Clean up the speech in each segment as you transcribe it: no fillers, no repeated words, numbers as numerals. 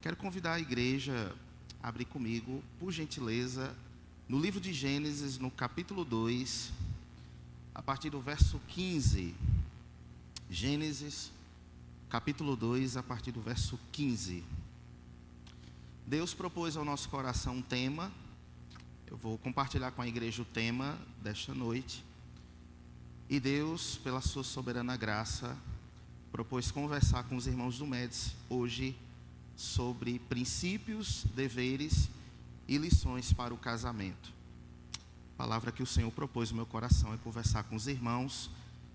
Quero convidar a igreja a abrir comigo, por gentileza, no livro de Gênesis, no capítulo 2, a partir do verso 15. Gênesis, capítulo 2, a partir do verso 15. Deus propôs ao nosso coração um tema. Eu vou compartilhar com a igreja o tema desta noite. E Deus, pela sua soberana graça, propôs conversar com os irmãos do Médici hoje sobre princípios, deveres e lições para o casamento. A palavra que o Senhor propôs no meu coração é conversar com os irmãos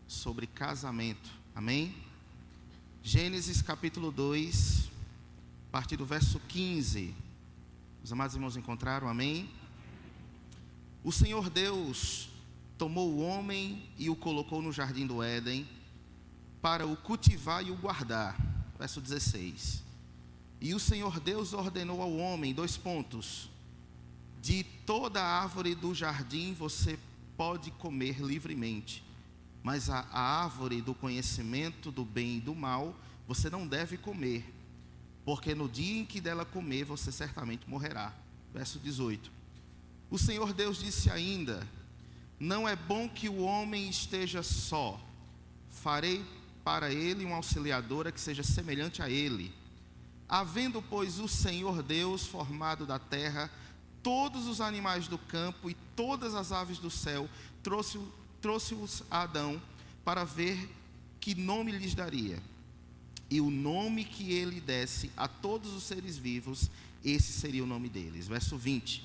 sobre casamento. Amém? Gênesis capítulo 2, a partir do verso 15. Os amados irmãos encontraram? Amém? O Senhor Deus tomou o homem e o colocou no jardim do Éden para o cultivar e o guardar. Verso 16. E o Senhor Deus ordenou ao homem, de toda árvore do jardim você pode comer livremente, mas a árvore do conhecimento do bem e do mal você não deve comer, porque no dia em que dela comer você certamente morrerá. Verso 18. O Senhor Deus disse ainda: não é bom que o homem esteja só, farei para ele uma auxiliadora que seja semelhante a ele. Havendo, pois, o Senhor Deus formado da terra todos os animais do campo e todas as aves do céu, trouxe-os a Adão para ver que nome lhes daria. E o nome que ele desse a todos os seres vivos, esse seria o nome deles. Verso 20.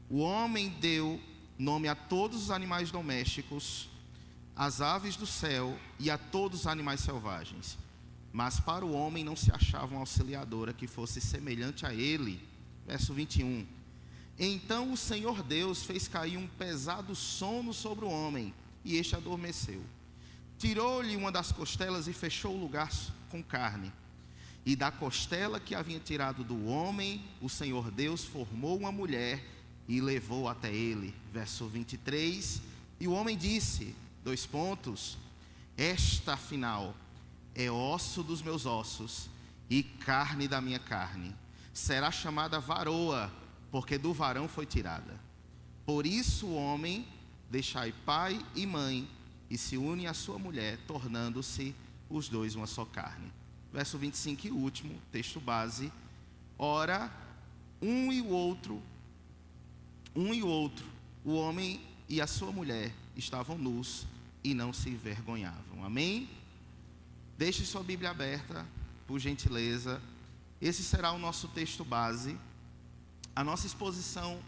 O homem deu nome a todos os animais domésticos, às aves do céu e a todos os animais selvagens. Mas para o homem não se achava uma auxiliadora que fosse semelhante a ele. Verso 21. Então o Senhor Deus fez cair um pesado sono sobre o homem, e este adormeceu. Tirou-lhe uma das costelas e fechou o lugar com carne. E da costela que havia tirado do homem, o Senhor Deus formou uma mulher e levou até ele. Verso 23. E o homem disse, esta afinal é osso dos meus ossos e carne da minha carne. Será chamada varoa, porque do varão foi tirada. Por isso o homem deixai pai e mãe e se une à sua mulher, tornando-se os dois uma só carne. Verso 25 e último, texto base. Ora, um e o outro, o homem e a sua mulher estavam nus e não se envergonhavam. Amém? Deixe sua Bíblia aberta, por gentileza. Esse será o nosso texto base. A nossa exposição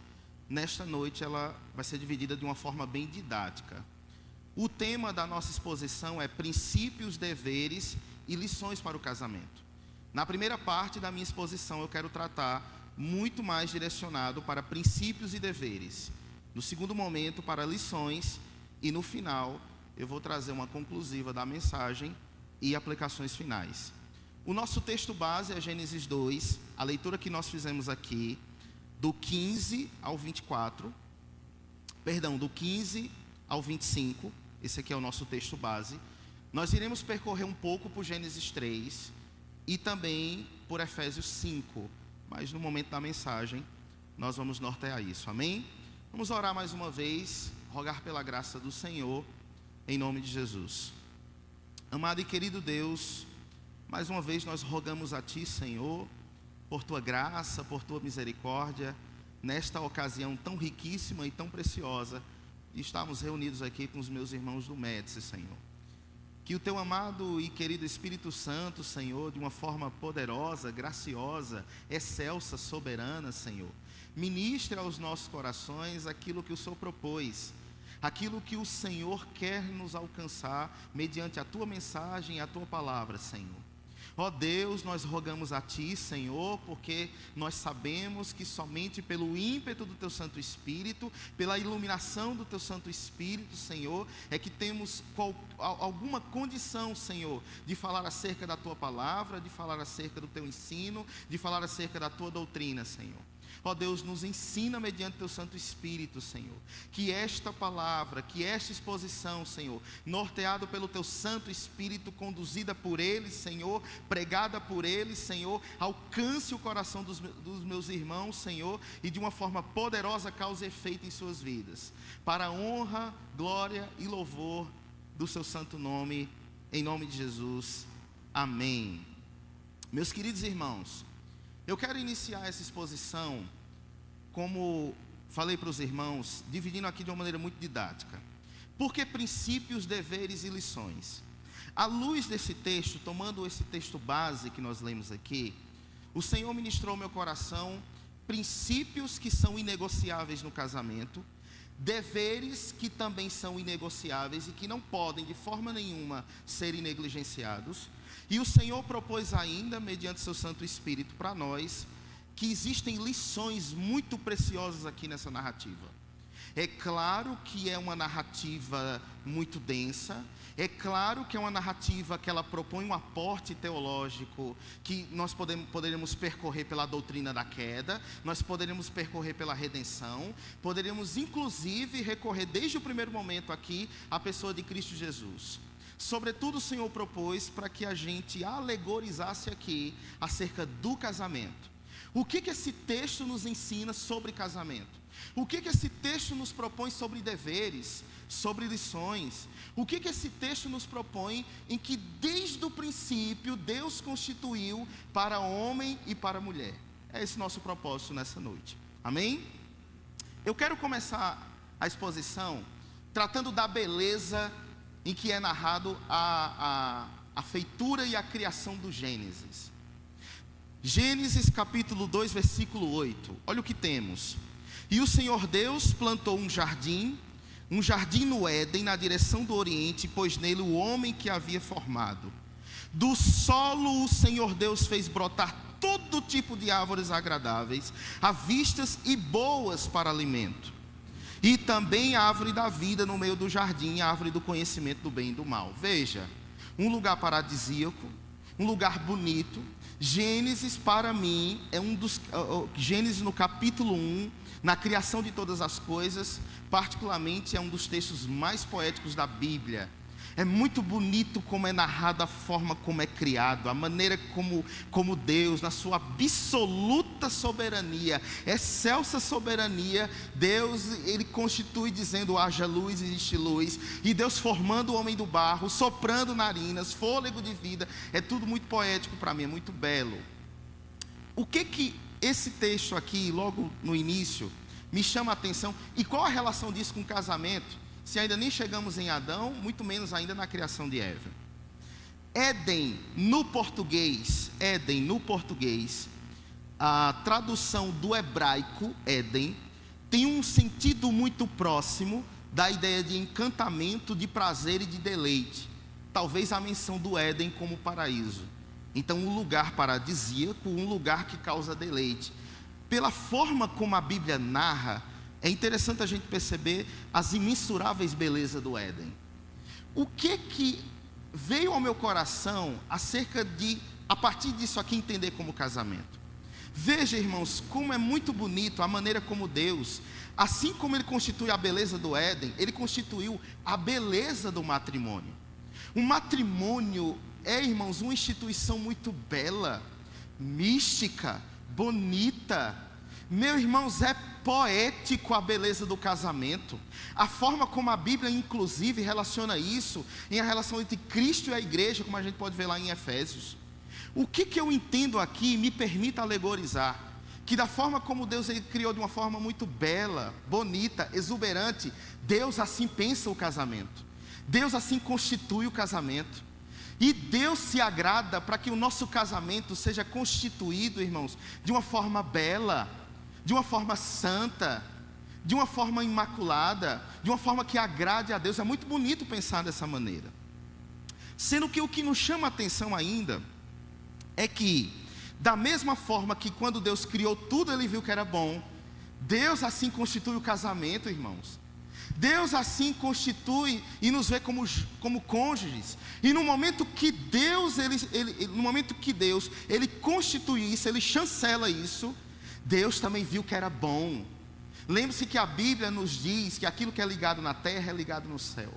nesta noite, ela vai ser dividida de uma forma bem didática. O tema da nossa exposição é princípios, deveres e lições para o casamento. Na primeira parte da minha exposição, eu quero tratar muito mais direcionado para princípios e deveres. No segundo momento, para lições. E no final, eu vou trazer uma conclusiva da mensagem e aplicações finais. O nosso texto base é Gênesis 2, a leitura que nós fizemos aqui, do 15 ao 24, do 15 ao 25, esse aqui é o nosso texto base. Nós iremos percorrer um pouco por Gênesis 3 e também por Efésios 5, mas no momento da mensagem nós vamos nortear isso, amém? Vamos orar mais uma vez, rogar pela graça do Senhor, em nome de Jesus. Amado e querido Deus, mais uma vez nós rogamos a Ti, Senhor, por Tua graça, por Tua misericórdia, nesta ocasião tão riquíssima e tão preciosa, de estarmos reunidos aqui com os meus irmãos do Médici, Senhor. Que o Teu amado e querido Espírito Santo, Senhor, de uma forma poderosa, graciosa, excelsa, soberana, Senhor, ministre aos nossos corações aquilo que o Senhor propôs, aquilo que o Senhor quer nos alcançar mediante a Tua mensagem e a Tua palavra, Senhor. Ó Deus, nós rogamos a Ti, Senhor, porque nós sabemos que somente pelo ímpeto do Teu Santo Espírito, pela iluminação do Teu Santo Espírito, Senhor, é que temos alguma condição, Senhor, de falar acerca da Tua palavra, de falar acerca do Teu ensino, de falar acerca da Tua doutrina, Senhor. Ó Deus, nos ensina mediante Teu Santo Espírito, Senhor, que esta palavra, que esta exposição, Senhor, norteado pelo Teu Santo Espírito, conduzida por Ele, Senhor, pregada por Ele, Senhor, alcance o coração dos meus irmãos, Senhor, e de uma forma poderosa cause efeito em suas vidas, para a honra, glória e louvor do Seu santo nome, em nome de Jesus, amém. Meus queridos irmãos, eu quero iniciar essa exposição, como falei para os irmãos, dividindo aqui de uma maneira muito didática. Por que princípios, deveres e lições? À luz desse texto, tomando esse texto base que nós lemos aqui, o Senhor ministrou ao meu coração princípios que são inegociáveis no casamento, deveres que também são inegociáveis e que não podem de forma nenhuma serem negligenciados. E o Senhor propôs ainda, mediante seu Santo Espírito, para nós, que existem lições muito preciosas aqui nessa narrativa. É claro que é uma narrativa muito densa, é claro que é uma narrativa que ela propõe um aporte teológico, que nós poderíamos percorrer pela doutrina da queda, nós poderíamos percorrer pela redenção, poderíamos inclusive recorrer desde o primeiro momento aqui à pessoa de Cristo Jesus. Sobretudo o Senhor propôs para que a gente alegorizasse aqui acerca do casamento. O que esse texto nos ensina sobre casamento? O que esse texto nos propõe sobre deveres, sobre lições? O que esse texto nos propõe em que desde o princípio Deus constituiu para homem e para mulher? É esse nosso propósito nessa noite. Amém? Eu quero começar a exposição tratando da beleza em que é narrado a feitura e a criação do Gênesis. Gênesis capítulo 2, versículo 8. Olha o que temos. E o Senhor Deus plantou um jardim no Éden, na direção do Oriente, pôs nele o homem que havia formado. Do solo o Senhor Deus fez brotar todo tipo de árvores agradáveis, à vistas e boas para alimento. E também a árvore da vida no meio do jardim, a árvore do conhecimento do bem e do mal. Veja, um lugar paradisíaco, um lugar bonito. Gênesis, para mim, é Gênesis no capítulo 1, na criação de todas as coisas, particularmente é um dos textos mais poéticos da Bíblia. É muito bonito como é narrado a forma como é criado, a maneira como Deus, na sua absoluta soberania, excelsa soberania, Deus, Ele constitui dizendo, haja luz, existe luz, e Deus formando o homem do barro, soprando narinas, fôlego de vida, é tudo muito poético para mim, é muito belo. O que esse texto aqui, logo no início, me chama a atenção, e qual a relação disso com o casamento? Se ainda nem chegamos em Adão, muito menos ainda na criação de Eva. Éden, no português, a tradução do hebraico, Éden, tem um sentido muito próximo da ideia de encantamento, de prazer e de deleite. Talvez a menção do Éden como paraíso. Então, um lugar paradisíaco, um lugar que causa deleite. Pela forma como a Bíblia narra, é interessante a gente perceber as imensuráveis belezas do Éden. O que veio ao meu coração acerca de, a partir disso aqui, entender como casamento? Veja, irmãos, como é muito bonito a maneira como Deus, assim como Ele constitui a beleza do Éden, Ele constituiu a beleza do matrimônio. O matrimônio é, irmãos, uma instituição muito bela, mística, bonita. Meus irmãos, é poético a beleza do casamento, a forma como a Bíblia inclusive relaciona isso em a relação entre Cristo e a igreja, como a gente pode ver lá em Efésios. O que eu entendo aqui, me permita alegorizar, que da forma como Deus Ele criou de uma forma muito bela, bonita, exuberante, Deus assim pensa o casamento, Deus assim constitui o casamento, e Deus se agrada para que o nosso casamento seja constituído, irmãos, de uma forma bela, de uma forma santa, de uma forma imaculada, de uma forma que agrade a Deus. É muito bonito pensar dessa maneira. Sendo que o que nos chama a atenção ainda é que, da mesma forma que quando Deus criou tudo, Ele viu que era bom, Deus assim constitui o casamento, irmãos. Deus assim constitui e nos vê como cônjuges. E no momento que Deus, ele constitui isso, Ele chancela isso, Deus também viu que era bom. Lembre-se que a Bíblia nos diz que aquilo que é ligado na terra é ligado no céu.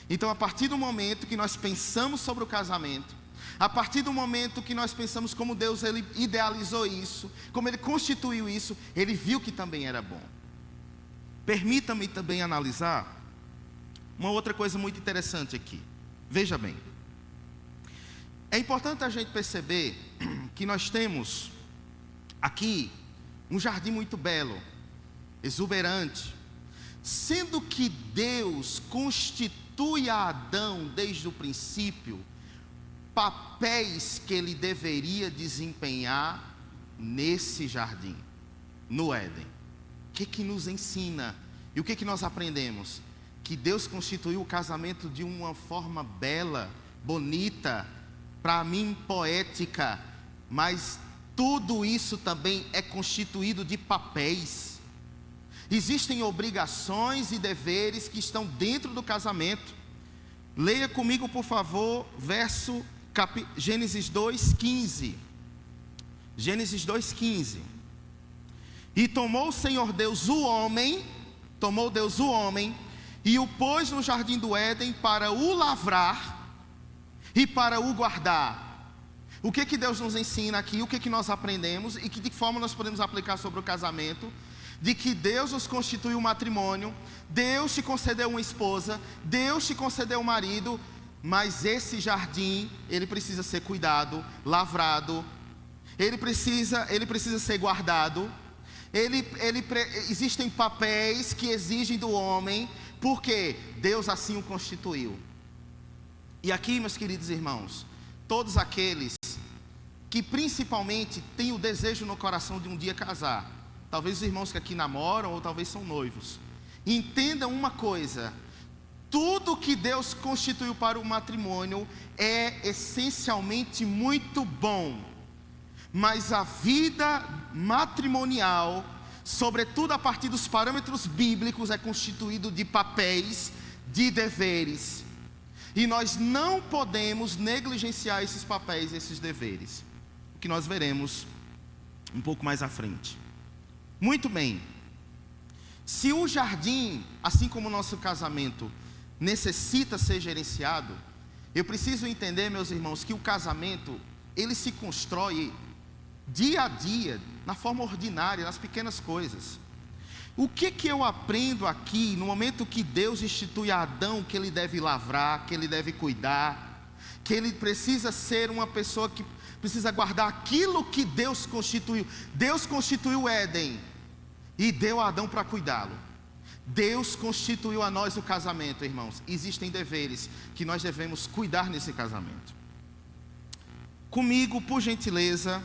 Então, a partir do momento que nós pensamos sobre o casamento, a partir do momento que nós pensamos como Deus ele idealizou isso, como Ele constituiu isso, Ele viu que também era bom. Permita-me também analisar uma outra coisa muito interessante aqui. Veja bem, é importante a gente perceber que nós temos aqui um jardim muito belo, exuberante, sendo que Deus constitui a Adão desde o princípio papéis que ele deveria desempenhar nesse jardim, no Éden. O que nos ensina? E o que nós aprendemos? Que Deus constituiu o casamento de uma forma bela, bonita, para mim poética, mas tudo isso também é constituído de papéis. Existem obrigações e deveres que estão dentro do casamento. Leia comigo, por favor, Gênesis 2:15. Gênesis 2:15. E tomou o Senhor Deus o homem, e o pôs no jardim do Éden para o lavrar e para o guardar. O que Deus nos ensina aqui, o que nós aprendemos e de que forma nós podemos aplicar sobre o casamento? De que Deus nos constituiu um matrimônio, Deus te concedeu uma esposa, Deus te concedeu um marido, mas esse jardim, ele precisa ser cuidado, lavrado, ele precisa ser guardado, existem papéis que exigem do homem, porque Deus assim o constituiu. E aqui, meus queridos irmãos, todos aqueles que principalmente têm o desejo no coração de um dia casar, talvez os irmãos que aqui namoram ou talvez são noivos, entendam uma coisa: tudo que Deus constituiu para o matrimônio é essencialmente muito bom, mas a vida matrimonial, sobretudo a partir dos parâmetros bíblicos, é constituído de papéis, de deveres, e nós não podemos negligenciar esses papéis, esses deveres, o que nós veremos um pouco mais à frente. Muito bem, se o jardim, assim como o nosso casamento, necessita ser gerenciado, eu preciso entender, meus irmãos, que o casamento, ele se constrói dia a dia, na forma ordinária, nas pequenas coisas. O que eu aprendo aqui, no momento que Deus institui a Adão, que ele deve lavrar, que ele deve cuidar, que ele precisa ser uma pessoa que precisa guardar aquilo que Deus constituiu. Deus constituiu o Éden e deu a Adão para cuidá-lo. Deus constituiu a nós o casamento, irmãos. Existem deveres que nós devemos cuidar nesse casamento. Comigo, por gentileza,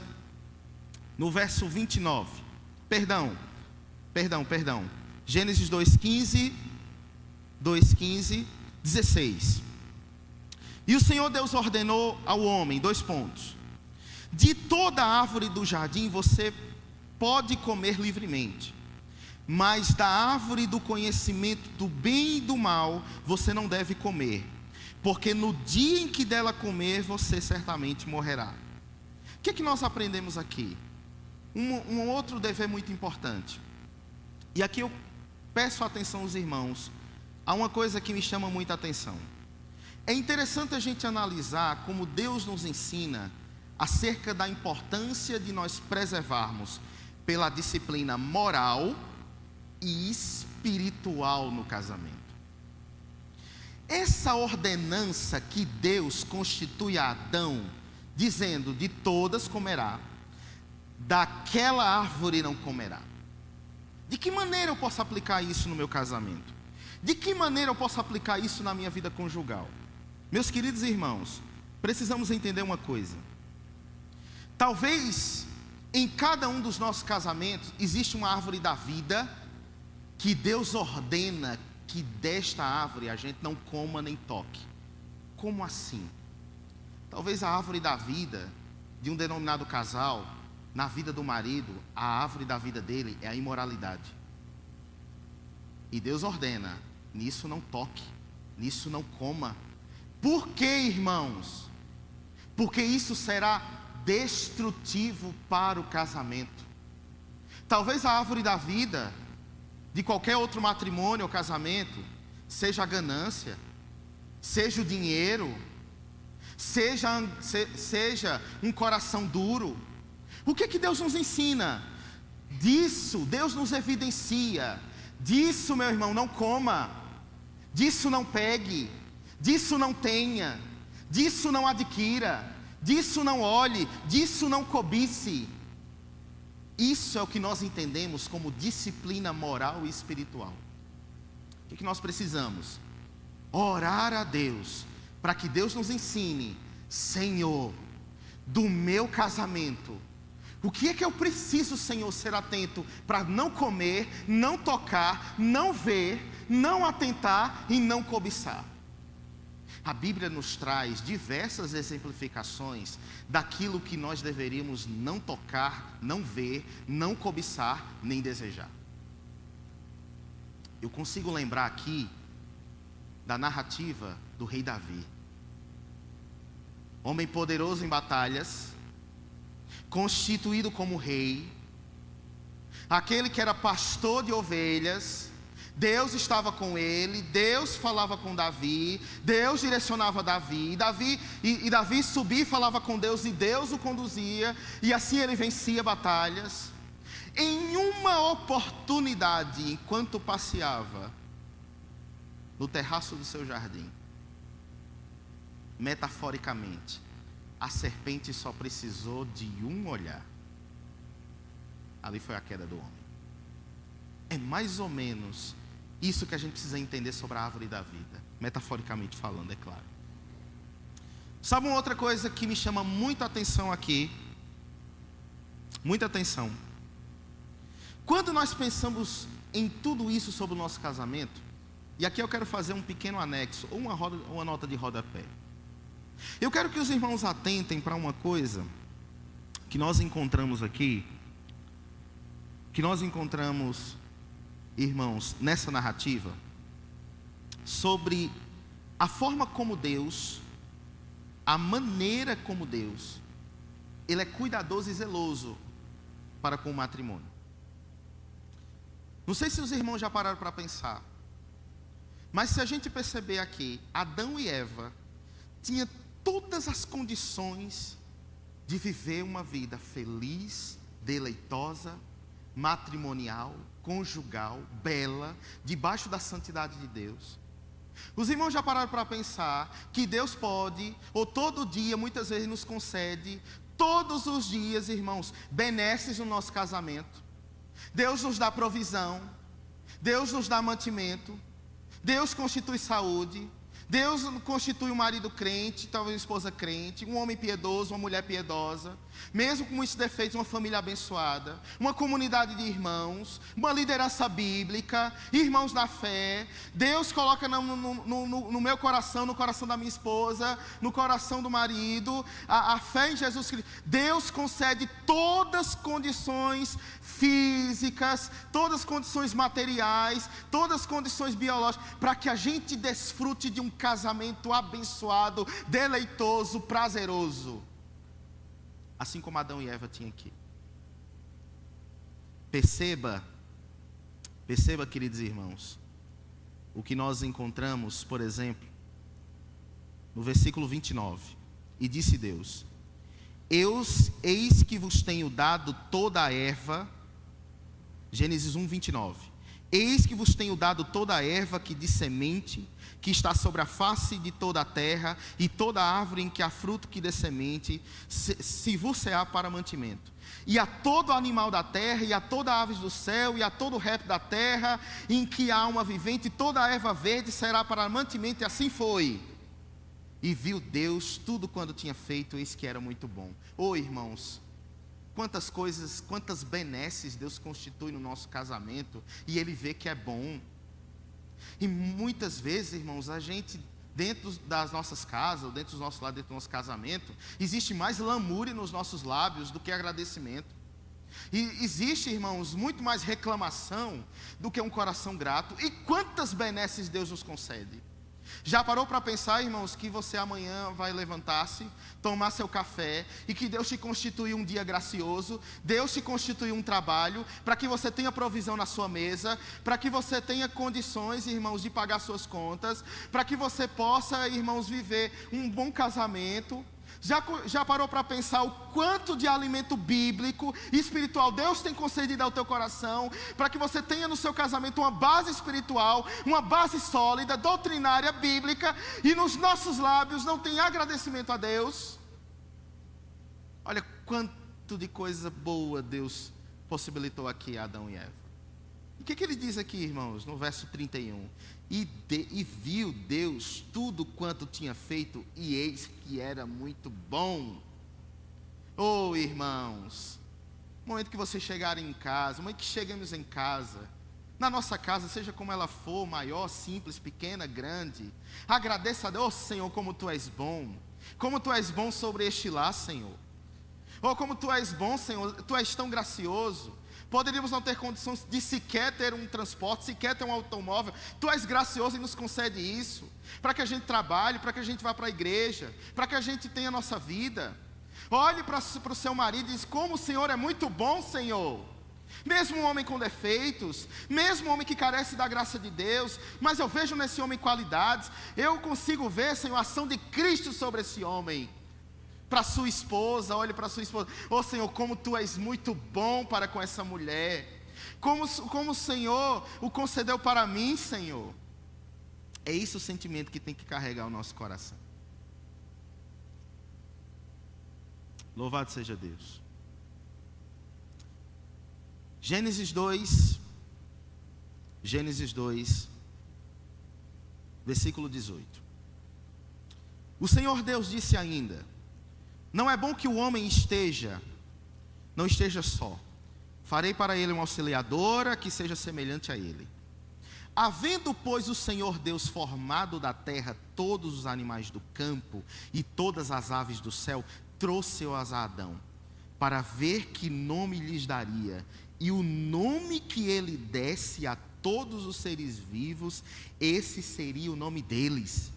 no verso 29. Perdão. Gênesis 2:15, 16. E o Senhor Deus ordenou ao homem, 2 pontos: de toda árvore do jardim você pode comer livremente, mas da árvore do conhecimento do bem e do mal você não deve comer, porque no dia em que dela comer você certamente morrerá. O que nós aprendemos aqui? Um outro dever muito importante. E aqui eu peço a atenção dos irmãos a uma coisa que me chama muita atenção. É interessante a gente analisar como Deus nos ensina acerca da importância de nós preservarmos pela disciplina moral e espiritual no casamento. Essa ordenança que Deus constitui a Adão, dizendo: de todas comerá, daquela árvore não comerá. De que maneira eu posso aplicar isso no meu casamento? De que maneira eu posso aplicar isso na minha vida conjugal? Meus queridos irmãos, precisamos entender uma coisa. Talvez em cada um dos nossos casamentos existe uma árvore da vida que Deus ordena que desta árvore a gente não coma nem toque. Como assim? Talvez a árvore da vida de um denominado casal, na vida do marido, a árvore da vida dele é a imoralidade. E Deus ordena: nisso não toque, nisso não coma. Por quê, irmãos? Porque isso será destrutivo para o casamento. Talvez a árvore da vida de qualquer outro matrimônio ou casamento seja a ganância, seja o dinheiro, seja um coração duro. O que Deus nos ensina? Disso Deus nos evidencia. Disso, meu irmão, não coma. Disso não pegue. Disso não tenha. Disso não adquira. Disso não olhe. Disso não cobice. Isso é o que nós entendemos como disciplina moral e espiritual. O que nós precisamos? Orar a Deus, para que Deus nos ensine: Senhor, do meu casamento, o que é que eu preciso, Senhor, ser atento para não comer, não tocar, não ver, não atentar e não cobiçar? A Bíblia nos traz diversas exemplificações daquilo que nós deveríamos não tocar, não ver, não cobiçar, nem desejar. Eu consigo lembrar aqui da narrativa do rei Davi. Homem poderoso em batalhas, constituído como rei, aquele que era pastor de ovelhas. Deus estava com ele, Deus falava com Davi, Deus direcionava Davi, Davi subia e falava com Deus, e Deus o conduzia, e assim ele vencia batalhas. Em uma oportunidade, enquanto passeava no terraço do seu jardim, metaforicamente, a serpente só precisou de um olhar. Ali foi a queda do homem. É mais ou menos isso que a gente precisa entender sobre a árvore da vida, metaforicamente falando, é claro. Sabe uma outra coisa que me chama muita atenção aqui? Muita atenção. Quando nós pensamos em tudo isso sobre o nosso casamento, e aqui eu quero fazer um pequeno anexo, ou uma nota de rodapé. Eu quero que os irmãos atentem para uma coisa que nós encontramos aqui, irmãos, nessa narrativa, sobre a forma como Deus, a maneira como Deus, Ele é cuidadoso e zeloso para com o matrimônio. Não sei se os irmãos já pararam para pensar, mas se a gente perceber aqui, Adão e Eva tinham todas as condições de viver uma vida feliz, deleitosa, matrimonial, conjugal, bela, debaixo da santidade de Deus. Os irmãos já pararam para pensar que Deus pode, ou todo dia, muitas vezes nos concede, todos os dias, irmãos, benesses no nosso casamento. Deus nos dá provisão, Deus nos dá mantimento, Deus constitui saúde, Deus constitui um marido crente, talvez uma esposa crente, um homem piedoso, uma mulher piedosa, mesmo com muitos defeitos, uma família abençoada, uma comunidade de irmãos, uma liderança bíblica, irmãos na fé. Deus coloca no meu coração, no coração da minha esposa, no coração do marido, a fé em Jesus Cristo. Deus concede todas as condições físicas, todas as condições materiais, todas as condições biológicas, para que a gente desfrute de um casamento abençoado, deleitoso, prazeroso, assim como Adão e Eva tinham aqui. Perceba, queridos irmãos, o que nós encontramos, por exemplo, no versículo 29. E disse Deus: eis que vos tenho dado toda a erva. Gênesis 1, 29. Eis que vos tenho dado toda a erva que de semente, que está sobre a face de toda a terra, e toda árvore em que há fruto que dê semente, se vos cear para mantimento. E a todo animal da terra, e a toda ave do céu, e a todo réptil da terra, em que há alma vivente, toda a erva verde será para mantimento, e assim foi. E viu Deus tudo quando tinha feito, eis que era muito bom. Irmãos, quantas coisas, quantas benesses Deus constitui no nosso casamento, e Ele vê que é bom. E muitas vezes, irmãos, a gente, dentro das nossas casas, ou dentro dos nossos lados, dentro do nosso casamento, existe mais lamúria nos nossos lábios do que agradecimento. E existe, irmãos, muito mais reclamação do que um coração grato. E quantas benesses Deus nos concede? Já parou para pensar, irmãos, que você amanhã vai levantar-se, tomar seu café, e que Deus te constituiu um dia gracioso, Deus te constituiu um trabalho, para que você tenha provisão na sua mesa, para que você tenha condições, irmãos, de pagar suas contas, para que você possa, irmãos, viver um bom casamento. Já parou para pensar o quanto de alimento bíblico e espiritual Deus tem concedido ao teu coração, para que você tenha no seu casamento uma base espiritual, uma base sólida, doutrinária, bíblica, e nos nossos lábios não tem agradecimento a Deus? Olha quanto de coisa boa Deus possibilitou aqui a Adão e Eva. O que ele diz aqui, irmãos, no verso 31? E viu Deus tudo quanto tinha feito, e eis que era muito bom. Oh, irmãos, no momento que vocês chegarem em casa, no momento que chegamos em casa, na nossa casa, seja como ela for, maior, simples, pequena, grande, agradeça a Deus, oh, Senhor, como Tu és bom sobre este lar, Senhor. Oh, como Tu és bom, Senhor, Tu és tão gracioso. Poderíamos não ter condições de sequer ter um transporte, sequer ter um automóvel. Tu és gracioso e nos concede isso, para que a gente trabalhe, para que a gente vá para a igreja, para que a gente tenha a nossa vida. Olhe para o seu marido e diz: como o Senhor é muito bom, Senhor. Mesmo um homem com defeitos, mesmo um homem que carece da graça de Deus, mas eu vejo nesse homem qualidades. Eu consigo ver, Senhor, a ação de Cristo sobre esse homem. Para sua esposa, olhe para sua esposa: oh, Senhor, como Tu és muito bom para com essa mulher, como o Senhor o concedeu para mim, Senhor. É esse o sentimento que tem que carregar o nosso coração. Louvado seja Deus. Gênesis 2, versículo 18. O Senhor Deus disse ainda: não é bom que o homem não esteja só. Farei para ele uma auxiliadora que seja semelhante a ele. Havendo, pois, o Senhor Deus formado da terra todos os animais do campo e todas as aves do céu, trouxe-os a Adão, para ver que nome lhes daria. E o nome que ele desse a todos os seres vivos, esse seria o nome deles.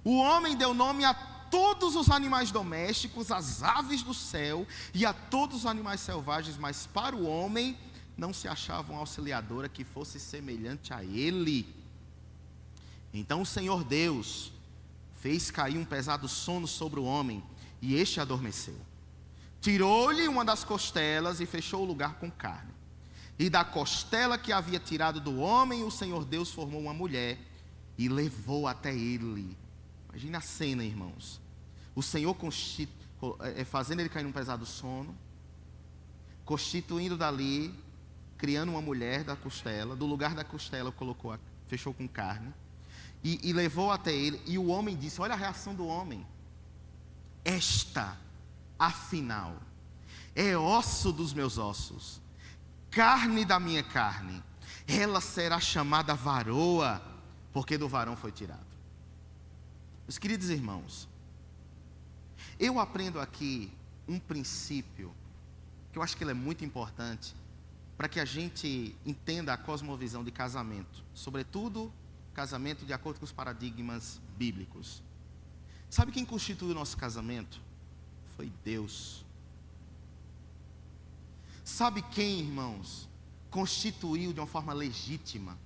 O homem deu nome a todos os animais domésticos, às aves do céu e a todos os animais selvagens, mas para o homem não se achava uma auxiliadora que fosse semelhante a ele. Então o Senhor Deus fez cair um pesado sono sobre o homem, e este adormeceu. Tirou-lhe uma das costelas e fechou o lugar com carne. E da costela que havia tirado do homem, o Senhor Deus formou uma mulher e levou até ele. Imagina a cena, irmãos. O Senhor fazendo ele cair num pesado sono, constituindo dali, criando uma mulher da costela, do lugar da costela fechou com carne, e levou até ele, e o homem disse, olha a reação do homem: esta, afinal, é osso dos meus ossos, carne da minha carne, ela será chamada varoa, porque do varão foi tirado. Meus queridos irmãos, eu aprendo aqui um princípio, que eu acho que ele é muito importante, para que a gente entenda a cosmovisão de casamento, sobretudo casamento de acordo com os paradigmas bíblicos. Sabe quem constituiu o nosso casamento? Foi Deus. Sabe quem, irmãos, constituiu de uma forma legítima,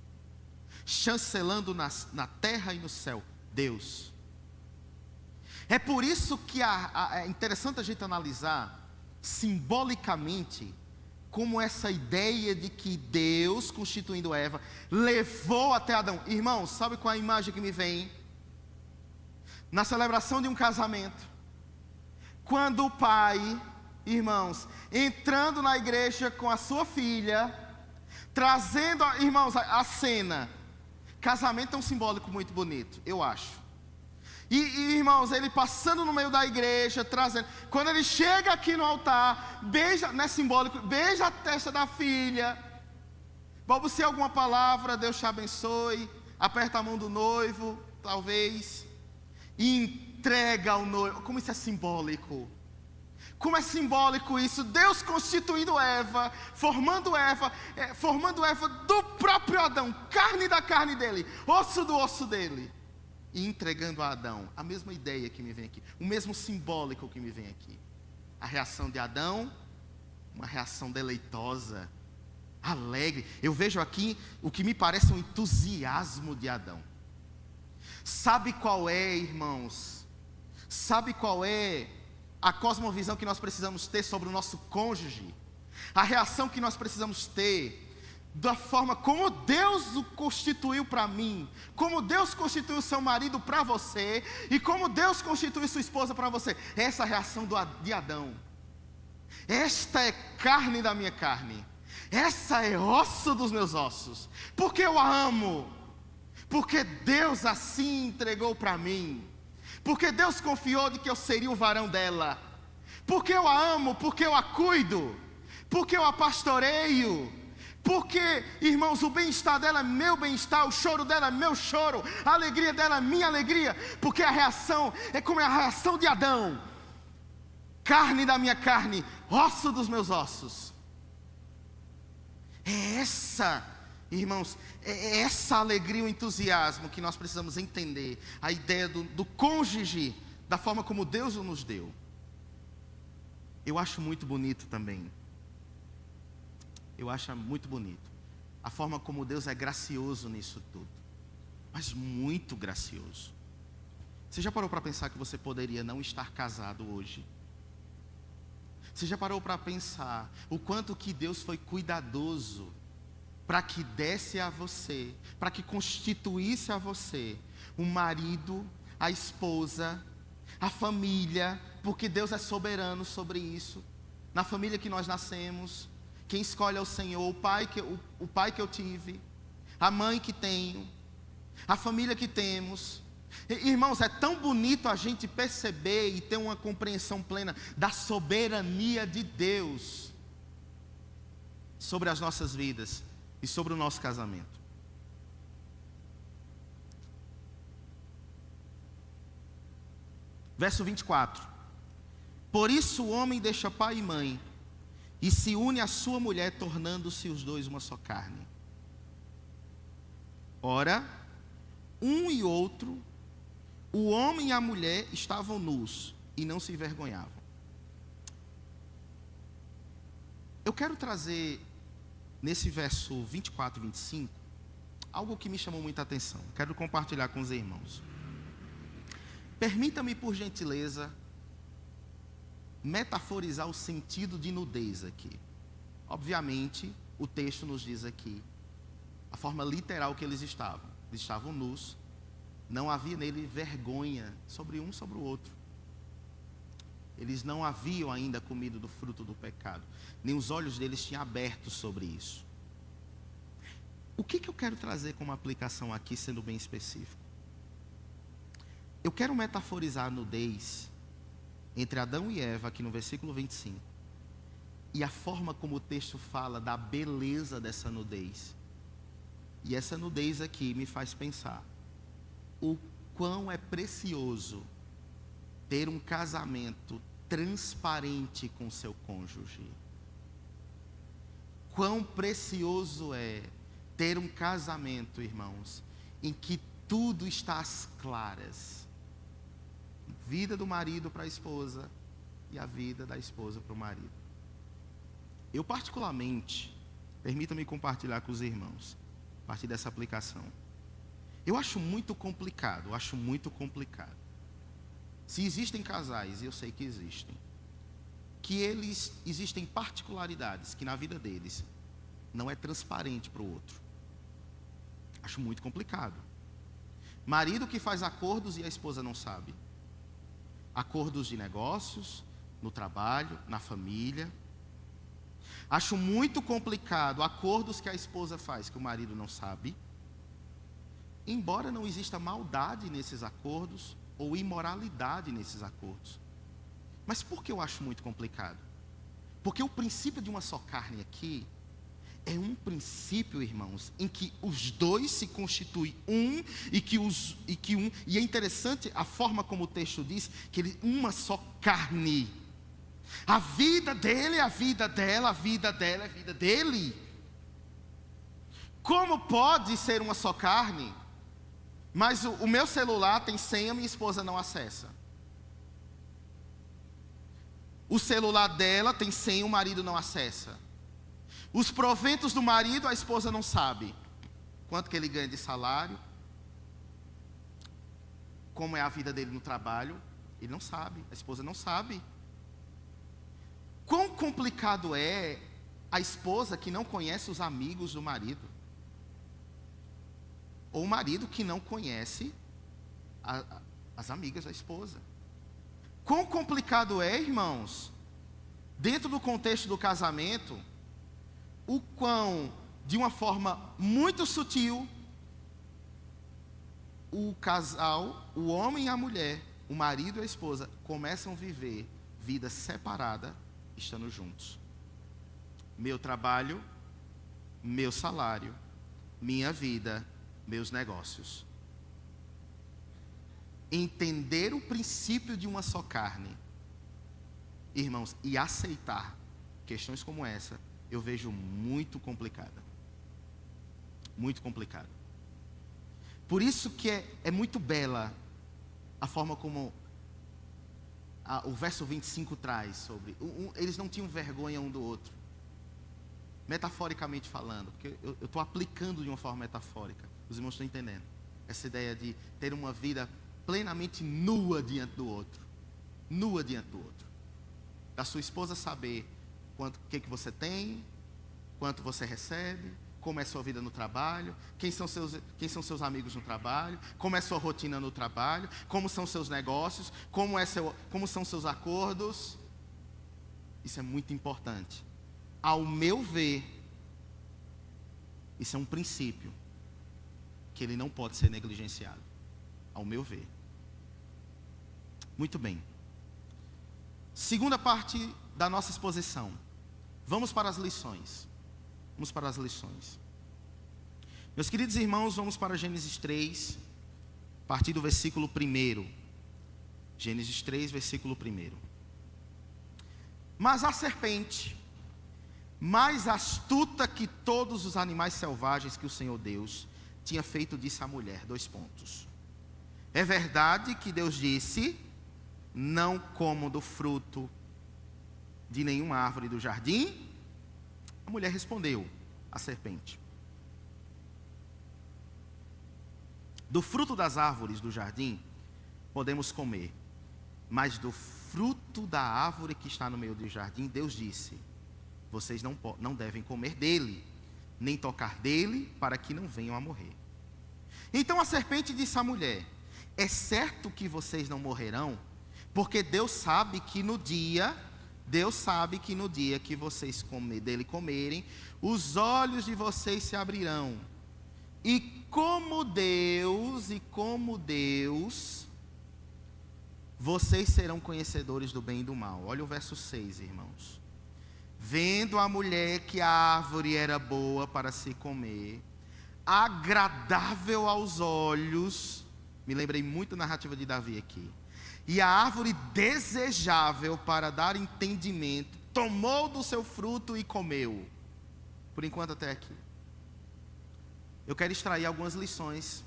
chancelando na terra e no céu? Deus. É por isso que é interessante a gente analisar simbolicamente como essa ideia de que Deus, constituindo Eva, levou até Adão. Irmãos, sabe qual é a imagem que me vem? Na celebração de um casamento, quando o pai, irmãos, entrando na igreja com a sua filha, trazendo, irmãos, a cena. Casamento é um simbólico muito bonito, eu acho. E irmãos, ele passando no meio da igreja, trazendo. Quando ele chega aqui no altar, beija, não é simbólico, beija a testa da filha, balbucia alguma palavra, Deus te abençoe, aperta a mão do noivo, talvez, e entrega ao noivo. Como isso é simbólico? Como é simbólico isso? Deus constituindo Eva, formando Eva do próprio Adão, carne da carne dele, osso do osso dele. e entregando a Adão. A mesma ideia que me vem aqui, o mesmo simbólico que me vem aqui. A reação de Adão, uma reação deleitosa, alegre. Eu vejo aqui o que me parece um entusiasmo de Adão. Sabe qual é, irmãos? Sabe qual é a cosmovisão que nós precisamos ter sobre o nosso cônjuge? A reação que nós precisamos ter da forma como Deus o constituiu para mim, como Deus constituiu seu marido para você, e como Deus constituiu sua esposa para você. Essa é a reação de Adão. Esta é carne da minha carne, essa é osso dos meus ossos, porque eu a amo, porque Deus assim entregou para mim, porque Deus confiou de que eu seria o varão dela, porque eu a amo, porque eu a cuido, porque eu a pastoreio, porque, irmãos, o bem-estar dela é meu bem-estar, o choro dela é meu choro, a alegria dela é minha alegria, porque a reação é como a reação de Adão: carne da minha carne, osso dos meus ossos. É essa, irmãos, é essa alegria, o entusiasmo que nós precisamos entender, a ideia do cônjuge, da forma como Deus o nos deu. Eu acho muito bonito também. Eu acho muito bonito a forma como Deus é gracioso nisso tudo, mas muito gracioso. Você já parou para pensar que você poderia não estar casado hoje? Você já parou para pensar o quanto que Deus foi cuidadoso para que desse a você, para que constituísse a você o marido, a esposa, a família, porque Deus é soberano sobre isso. Na família que nós nascemos, quem escolhe é o Senhor, o pai que eu tive, a mãe que tenho, a família que temos. Irmãos, é tão bonito a gente perceber e ter uma compreensão plena da soberania de Deus sobre as nossas vidas e sobre o nosso casamento. Verso 24: por isso o homem deixa pai e mãe e se une à sua mulher, tornando-se os dois uma só carne. Ora, um e outro, o homem e a mulher, estavam nus e não se envergonhavam. Eu quero trazer, nesse verso 24 e 25, algo que me chamou muita atenção. Quero compartilhar com os irmãos. Permita-me, por gentileza, metaforizar o sentido de nudez aqui. Obviamente, o texto nos diz aqui a forma literal que eles estavam. Eles estavam nus, não havia nele vergonha sobre um sobre o outro. Eles não haviam ainda comido do fruto do pecado, nem os olhos deles tinham aberto sobre isso. O que eu quero trazer como aplicação aqui, sendo bem específico? Eu quero metaforizar a nudez entre Adão e Eva, aqui no versículo 25, e a forma como o texto fala da beleza dessa nudez. E essa nudez aqui me faz pensar o quão é precioso ter um casamento transparente com seu cônjuge. Quão precioso é ter um casamento, irmãos, em que tudo está às claras. Vida do marido para a esposa e a vida da esposa para o marido. Eu particularmente, permita-me compartilhar com os irmãos, a partir dessa aplicação. Eu acho muito complicado, Se existem casais, e eu sei que existem, que eles existem particularidades que na vida deles não é transparente para o outro. Acho muito complicado. Marido que faz acordos e a esposa não sabe. Acordos de negócios, no trabalho, na família. Acho muito complicado acordos que a esposa faz que o marido não sabe. Embora não exista maldade nesses acordos ou imoralidade nesses acordos. Mas por que eu acho muito complicado? Porque o princípio de uma só carne aqui é um princípio, irmãos, em que os dois se constituem um e é interessante a forma como o texto diz que ele uma só carne. A vida dele é a vida dela, a vida dela é a vida dele. Como pode ser uma só carne Mas o meu celular tem senha, minha esposa não acessa. O celular dela tem senha, o marido não acessa. Os proventos do marido, a esposa não sabe. Quanto que ele ganha de salário, como é a vida dele no trabalho, ele não sabe, a esposa não sabe. Quão complicado é a esposa que não conhece os amigos do marido, ou o marido que não conhece as amigas da esposa. Quão complicado é, irmãos, dentro do contexto do casamento, o quão, de uma forma muito sutil, o casal, o homem e a mulher, o marido e a esposa, começam a viver vida separada, estando juntos. Meu trabalho, meu salário, minha vida, meus negócios. Entender o princípio de uma só carne, irmãos, e aceitar questões como essa, eu vejo muito complicada. Muito complicada. Por isso que é muito bela a forma como o verso 25 traz sobre... eles não tinham vergonha um do outro. Metaforicamente falando, porque eu estou aplicando de uma forma metafórica. Os irmãos estão entendendo? Essa ideia de ter uma vida plenamente nua diante do outro. Nua diante do outro. Da sua esposa saber o que você tem, quanto você recebe, como é a sua vida no trabalho, quem são seus amigos no trabalho, como é a sua rotina no trabalho, como são seus negócios, como são seus acordos. Isso é muito importante. Ao meu ver, isso é um princípio que ele não pode ser negligenciado. Ao meu ver. Muito bem. Segunda parte da nossa exposição. Vamos para as lições. Vamos para as lições. Meus queridos irmãos, vamos para Gênesis 3, a partir do versículo 1. Gênesis 3, versículo 1. Mas a serpente, mais astuta que todos os animais selvagens que o Senhor Deus tinha feito, disse à mulher, 2 pontos. É verdade que Deus disse, não comam do fruto de nenhuma árvore do jardim? A mulher respondeu, a serpente: do fruto das árvores do jardim podemos comer, mas do fruto da árvore que está no meio do jardim, Deus disse, vocês não devem comer dele, nem tocar dele, para que não venham a morrer. Então a serpente disse à mulher, é certo que vocês não morrerão, porque Deus sabe que no dia que vocês dele comerem, os olhos de vocês se abrirão. E como Deus, vocês serão conhecedores do bem e do mal. Olha o verso 6, irmãos. Vendo a mulher que a árvore era boa para se comer, agradável aos olhos, me lembrei muito da narrativa de Davi aqui, e a árvore desejável para dar entendimento, tomou do seu fruto e comeu. Por enquanto até aqui. Eu quero extrair algumas lições,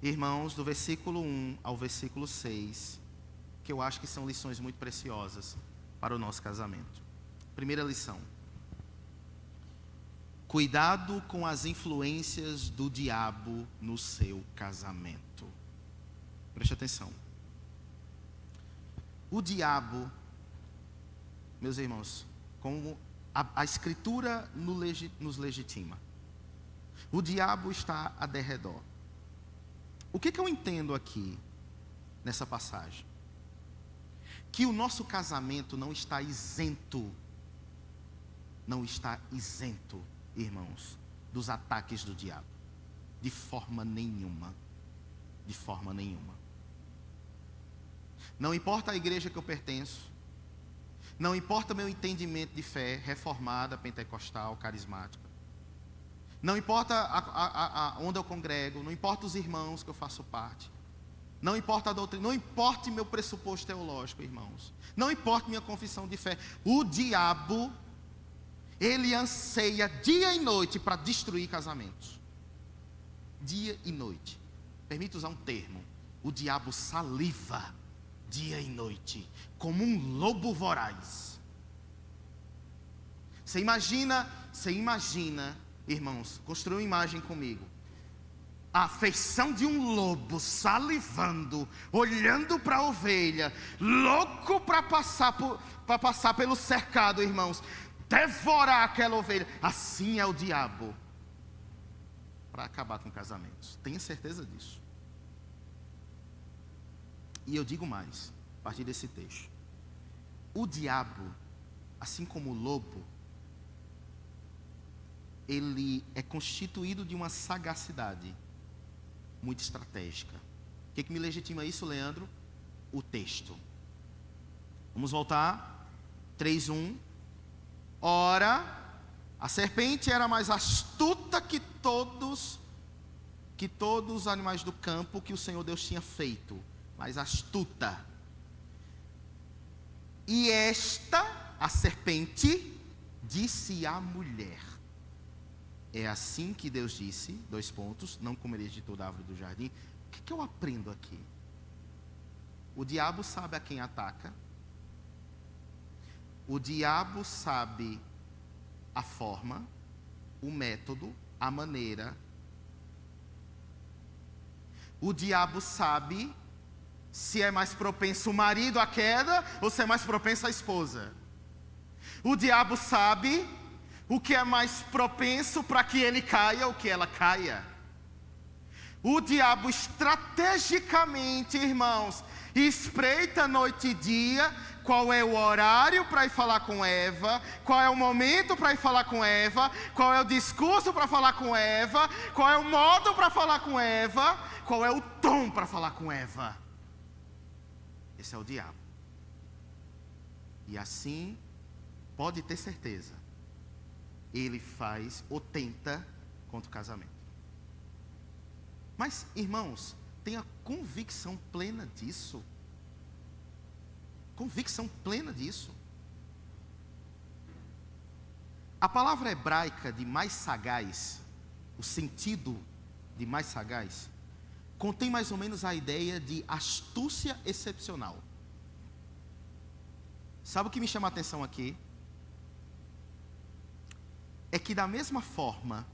irmãos, do versículo 1 ao versículo 6, que eu acho que são lições muito preciosas para o nosso casamento. Primeira lição: cuidado com as influências do diabo no seu casamento. Preste atenção. O diabo, meus irmãos, como a Escritura nos legitima, o diabo está a derredor. O que eu entendo aqui, nessa passagem? Que o nosso casamento não está isento, irmãos, dos ataques do diabo. De forma nenhuma. De forma nenhuma. Não importa a igreja que eu pertenço, não importa meu entendimento de fé, reformada, pentecostal, carismática, não importa onde eu congrego, não importa os irmãos que eu faço parte, não importa a doutrina, não importa meu pressuposto teológico, irmãos, não importa minha confissão de fé, o diabo, ele anseia dia e noite para destruir casamentos. Dia e noite. permite usar um termo, o diabo saliva dia e noite, como um lobo voraz. Você imagina, irmãos, construa uma imagem comigo. A feição de um lobo salivando, olhando para a ovelha, louco para passar pelo cercado, irmãos, devorar aquela ovelha. Assim é o diabo para acabar com casamentos. Tenha certeza disso. E eu digo mais, a partir desse texto. O diabo, assim como o lobo, ele é constituído de uma sagacidade muito estratégica. O que me legitima isso, Leandro? O texto. Vamos voltar. 3:1. Ora, a serpente era mais astuta que todos os animais do campo que o Senhor Deus tinha feito. Mais astuta. E a serpente, disse à mulher: é assim que Deus disse, não comereis de toda a árvore do jardim. O que eu aprendo aqui? O diabo sabe a quem ataca. O diabo sabe a forma, o método, a maneira. O diabo sabe se é mais propenso o marido à queda ou se é mais propenso a esposa. O diabo sabe o que é mais propenso para que ele caia ou que ela caia. O diabo estrategicamente, irmãos, espreita noite e dia qual é o horário para ir falar com Eva, qual é o momento para ir falar com Eva, qual é o discurso para falar com Eva, qual é o modo para falar com Eva, qual é o tom para falar com Eva. Esse é o diabo. E assim, pode ter certeza, ele faz ou tenta contra o casamento. Mas, irmãos, tenha convicção plena disso. Convicção plena disso. A palavra hebraica de mais sagaz, o sentido de mais sagaz, contém mais ou menos a ideia de astúcia excepcional. Sabe o que me chama a atenção aqui? É que da mesma forma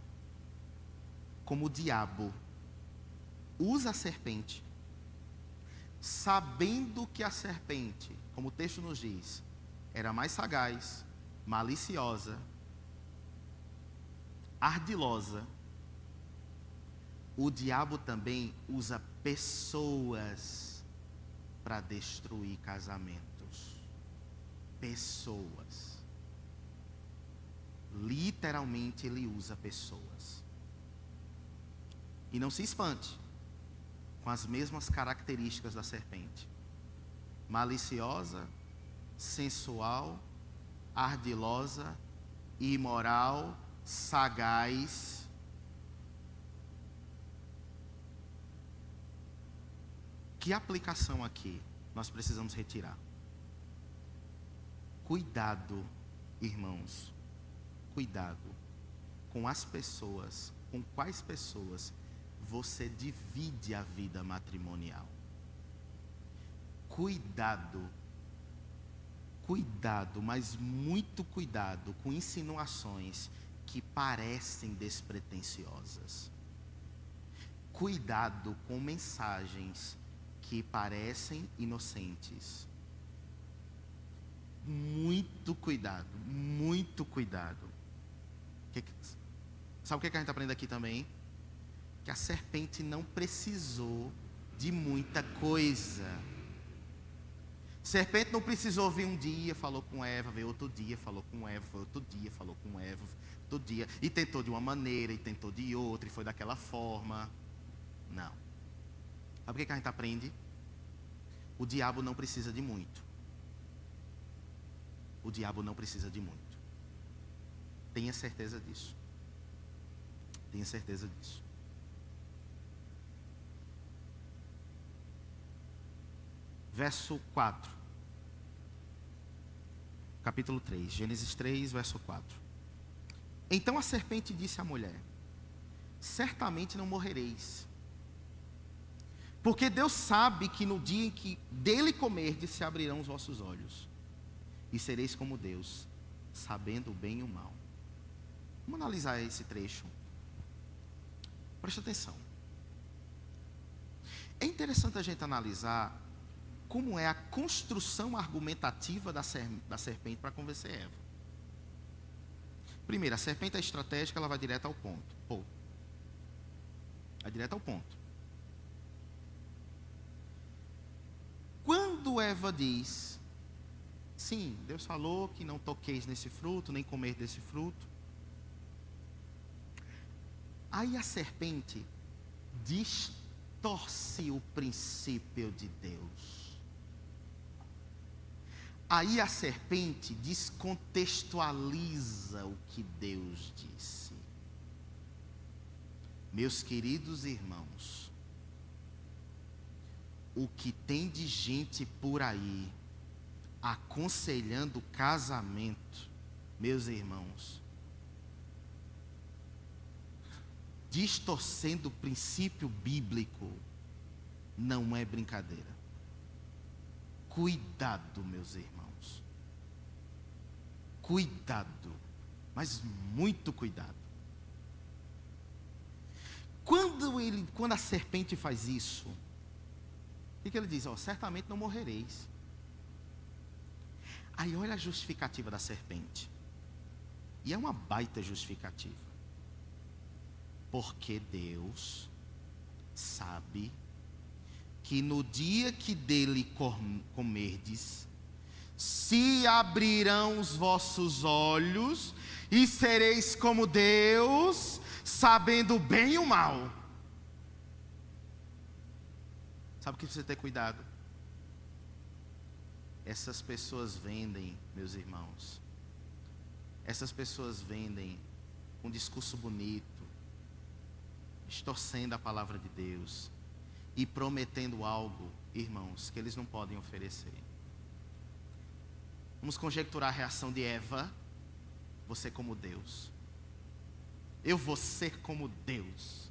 como o diabo usa a serpente, sabendo que a serpente, como o texto nos diz, era mais sagaz, maliciosa, ardilosa, o diabo também usa pessoas para destruir casamentos. Pessoas. Literalmente ele usa pessoas. E não se espante com as mesmas características da serpente: maliciosa, sensual, ardilosa, imoral, sagaz. Que aplicação aqui nós precisamos retirar? Cuidado, irmãos, cuidado com as pessoas, com quais pessoas você divide a vida matrimonial. Cuidado, mas muito cuidado com insinuações que parecem despretensiosas. Cuidado com mensagens que parecem inocentes. Muito cuidado, muito cuidado. Sabe o que a gente aprende aqui também? Que a serpente não precisou de muita coisa. Serpente não precisou vir um dia, falou com Eva, veio outro dia, falou com Eva, foi outro dia, falou com Eva, outro dia, e tentou de uma maneira, e tentou de outra, e foi daquela forma. Não. Sabe o que a gente aprende? O diabo não precisa de muito. O diabo não precisa de muito. Tenha certeza disso. Tenha certeza disso. Verso 4. Capítulo 3. Gênesis 3, verso 4. Então a serpente disse à mulher: certamente não morrereis. Porque Deus sabe que no dia em que dele comerdes, se abrirão os vossos olhos, e sereis como Deus, sabendo o bem e o mal. Vamos analisar esse trecho. Preste atenção. É interessante a gente analisar como é a construção argumentativa da serpente para convencer Eva. Primeiro, a serpente é estratégica, ela vai direto ao ponto. Vai direto ao ponto. Quando Eva diz, sim, Deus falou que não toqueis nesse fruto, nem comer desse fruto. Aí a serpente distorce o princípio de Deus. Aí a serpente descontextualiza o que Deus disse. Meus queridos irmãos, o que tem de gente por aí aconselhando casamento, meus irmãos, distorcendo o princípio bíblico, não é brincadeira. Cuidado, meus irmãos. Cuidado, mas muito cuidado. Quando a serpente faz isso, o que ele diz? Certamente não morrereis. Aí olha a justificativa da serpente. E é uma baita justificativa. Porque Deus sabe que no dia que dele comerdes, se abrirão os vossos olhos e sereis como Deus, sabendo o bem e o mal. Sabe o que precisa ter cuidado? Essas pessoas vendem, meus irmãos. Essas pessoas vendem um discurso bonito, distorcendo a palavra de Deus e prometendo algo, irmãos, que eles não podem oferecer. Vamos conjecturar a reação de Eva. Você como Deus. Eu vou ser como Deus.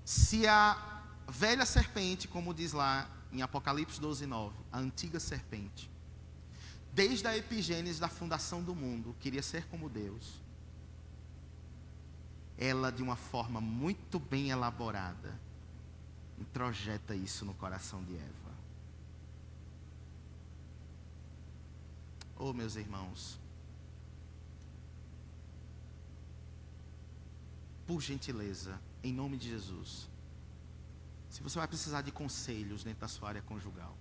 Se a velha serpente, como diz lá em Apocalipse 12:9, a antiga serpente, desde a epigênese da fundação do mundo, queria ser como Deus, ela, de uma forma muito bem elaborada, introjeta isso no coração de Eva. Oh, meus irmãos, por gentileza, em nome de Jesus, se você vai precisar de conselhos dentro da sua área conjugal,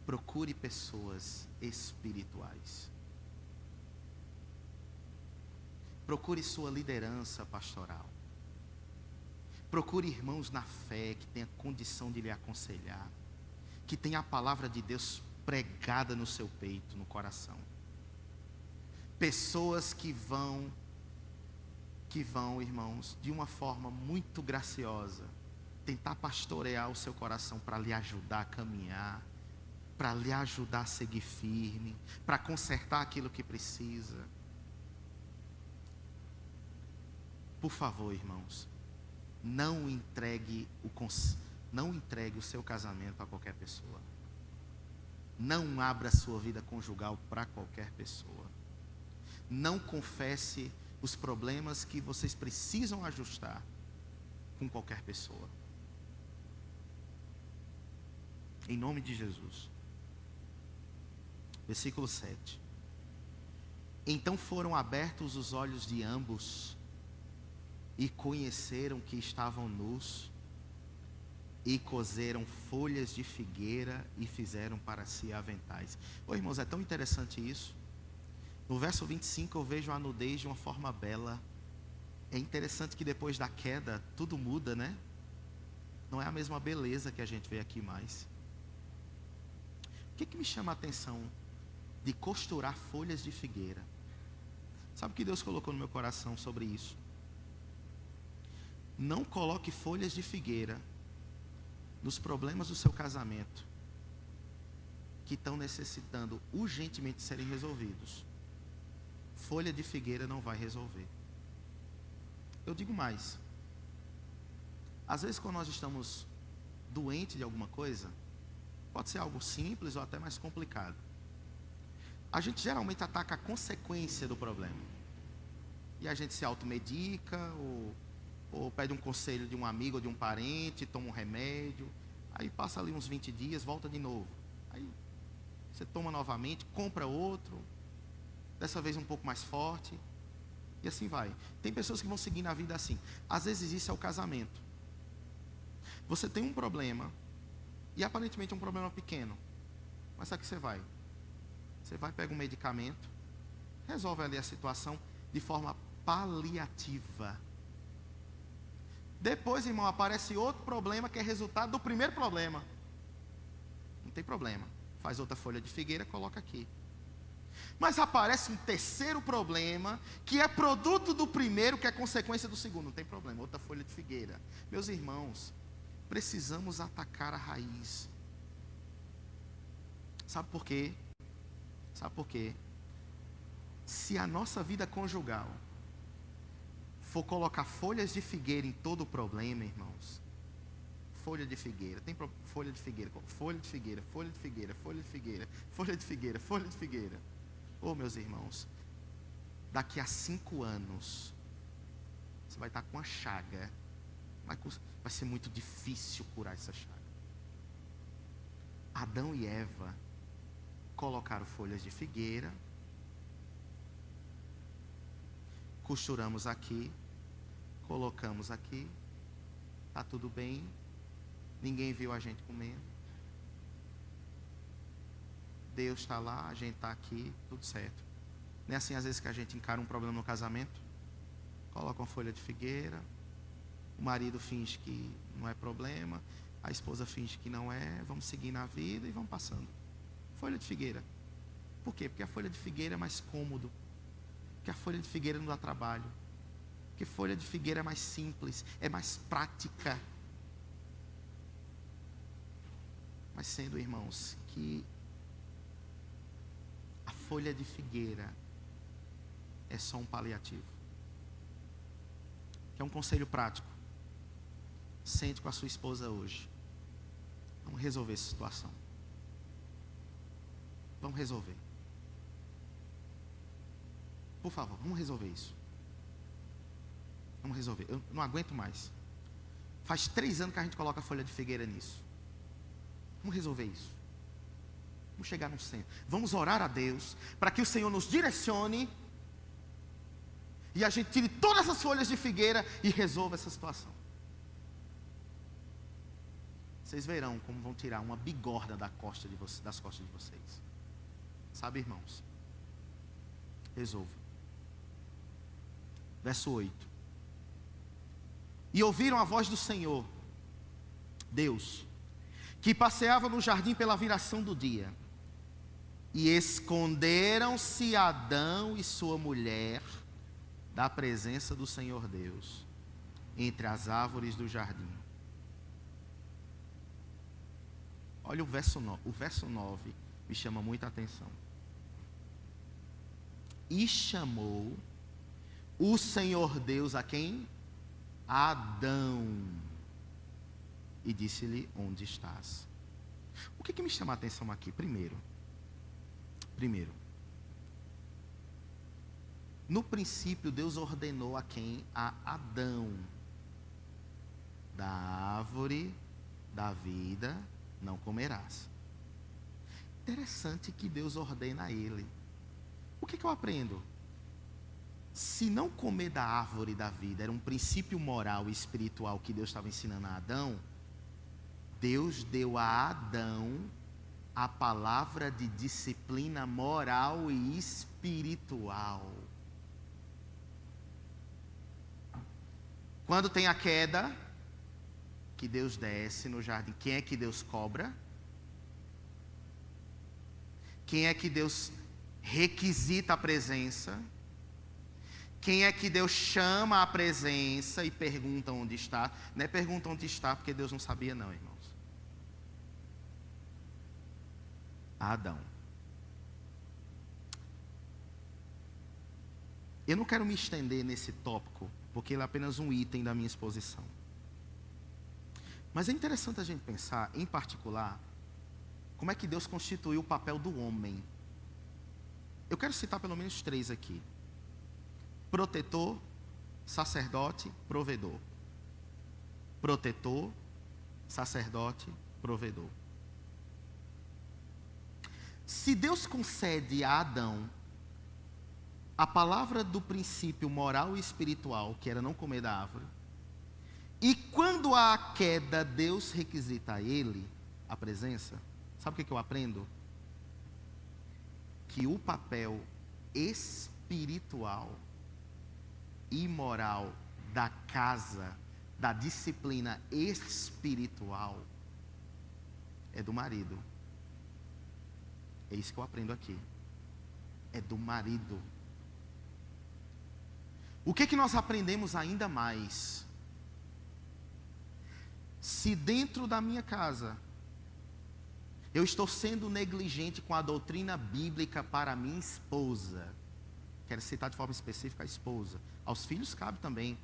procure pessoas espirituais. Procure sua liderança pastoral. Procure irmãos na fé que tenham condição de lhe aconselhar, que tenha a palavra de Deus pregada no seu peito, no coração. Pessoas que vão, irmãos, de uma forma muito graciosa, tentar pastorear o seu coração para lhe ajudar a caminhar, para lhe ajudar a seguir firme, para consertar aquilo que precisa. Por favor, irmãos, não entregue o seu casamento a qualquer pessoa. Não abra a sua vida conjugal para qualquer pessoa. Não confesse os problemas que vocês precisam ajustar com qualquer pessoa. Em nome de Jesus. Versículo 7. Então foram abertos os olhos de ambos e conheceram que estavam nus, e coseram folhas de figueira e fizeram para si aventais. Ô irmãos, é tão interessante isso. No verso 25 eu vejo a nudez de uma forma bela. É interessante que depois da queda tudo muda, né? Não é a mesma beleza que a gente vê aqui mais. O que me chama a atenção de costurar folhas de figueira? Sabe o que Deus colocou no meu coração sobre isso? Não coloque folhas de figueira nos problemas do seu casamento que estão necessitando urgentemente serem resolvidos. Folha de figueira não vai resolver. Eu digo mais, Às vezes, quando nós estamos doentes de alguma coisa, pode ser algo simples ou até mais complicado. A gente geralmente ataca a consequência do problema. E a gente se automedica, ou pede um conselho de um amigo ou de um parente, toma um remédio. Aí passa ali uns 20 dias, volta de novo. Aí você toma novamente, compra outro, dessa vez um pouco mais forte. E assim vai. Tem pessoas que vão seguir na vida assim. Às vezes isso é o casamento. Você tem um problema, e aparentemente é um problema pequeno. Mas sabe o que você vai? Você vai, pega um medicamento, resolve ali a situação de forma paliativa. Depois, irmão, aparece outro problema que é resultado do primeiro problema. Não tem problema. Faz outra folha de figueira, coloca aqui. Mas aparece um terceiro problema, que é produto do primeiro, que é consequência do segundo. Não tem problema, outra folha de figueira. Meus irmãos, precisamos atacar a raiz. Sabe por quê? Sabe por quê? Se a nossa vida conjugal for colocar folhas de figueira em todo o problema, irmãos, folha de figueira, tem folha de figueira, folha de figueira, folha de figueira, folha de figueira, folha de figueira, folha de figueira. Oh, meus irmãos, daqui a 5 anos, você vai estar com a chaga, vai ser muito difícil curar essa chaga. Adão e Eva colocaram folhas de figueira, costuramos aqui, colocamos aqui, está tudo bem, ninguém viu a gente comendo, Deus está lá, a gente está aqui, tudo certo. Não é assim às vezes que a gente encara um problema no casamento? Coloca uma folha de figueira, o marido finge que não é problema, a esposa finge que não é, vamos seguir na vida e vamos passando. Folha de figueira. Por quê? Porque a folha de figueira é mais cômodo. Porque a folha de figueira não dá trabalho. Porque folha de figueira é mais simples, é mais prática. Mas sendo, irmãos, que a folha de figueira é só um paliativo. Que é um conselho prático. Sente com a sua esposa hoje. Vamos resolver essa situação. Vamos resolver. Por favor, vamos resolver isso. Vamos resolver. Eu não aguento mais. Faz 3 anos que a gente coloca a folha de figueira nisso. Vamos resolver isso. Vamos chegar no centro. Vamos orar a Deus para que o Senhor nos direcione e a gente tire todas essas folhas de figueira e resolva essa situação. Vocês verão como vão tirar uma bigorna das costas de vocês. Sabe, irmãos? Resolva. Verso 8. E ouviram a voz do Senhor, Deus, que passeava no jardim pela viração do dia. E esconderam-se Adão e sua mulher da presença do Senhor Deus, entre as árvores do jardim. Olha o verso 9. O verso 9 me chama muita atenção. E chamou o Senhor Deus a quem? A Adão. E disse-lhe: onde estás? O que me chama a atenção aqui? Primeiro, no princípio Deus ordenou a quem? A Adão: da árvore da vida não comerás. Interessante que Deus ordena a ele. O que eu aprendo? Se não comer da árvore da vida era um princípio moral e espiritual que Deus estava ensinando a Adão, Deus deu a Adão a palavra de disciplina moral e espiritual. Quando tem a queda, que Deus desce no jardim, quem é que Deus cobra? Quem é que Deus requisita a presença? Quem é que Deus chama a presença e pergunta onde está? Não é pergunta onde está porque Deus não sabia não, irmãos. Adão. Eu não quero me estender nesse tópico, porque ele é apenas um item da minha exposição. Mas é interessante a gente pensar, em particular, como é que Deus constituiu o papel do homem. Eu quero citar pelo menos 3 aqui: protetor, sacerdote, provedor. Protetor, sacerdote, provedor. Se Deus concede a Adão a palavra do princípio moral e espiritual, que era não comer da árvore, e quando há a queda, Deus requisita a ele a presença, sabe o que eu aprendo? Que o papel espiritual e moral da casa, da disciplina espiritual, é do marido. É isso que eu aprendo aqui. É do marido. O que nós aprendemos ainda mais? Se dentro da minha casa eu estou sendo negligente com a doutrina bíblica para a minha esposa, quero citar de forma específica a esposa, aos filhos cabe também,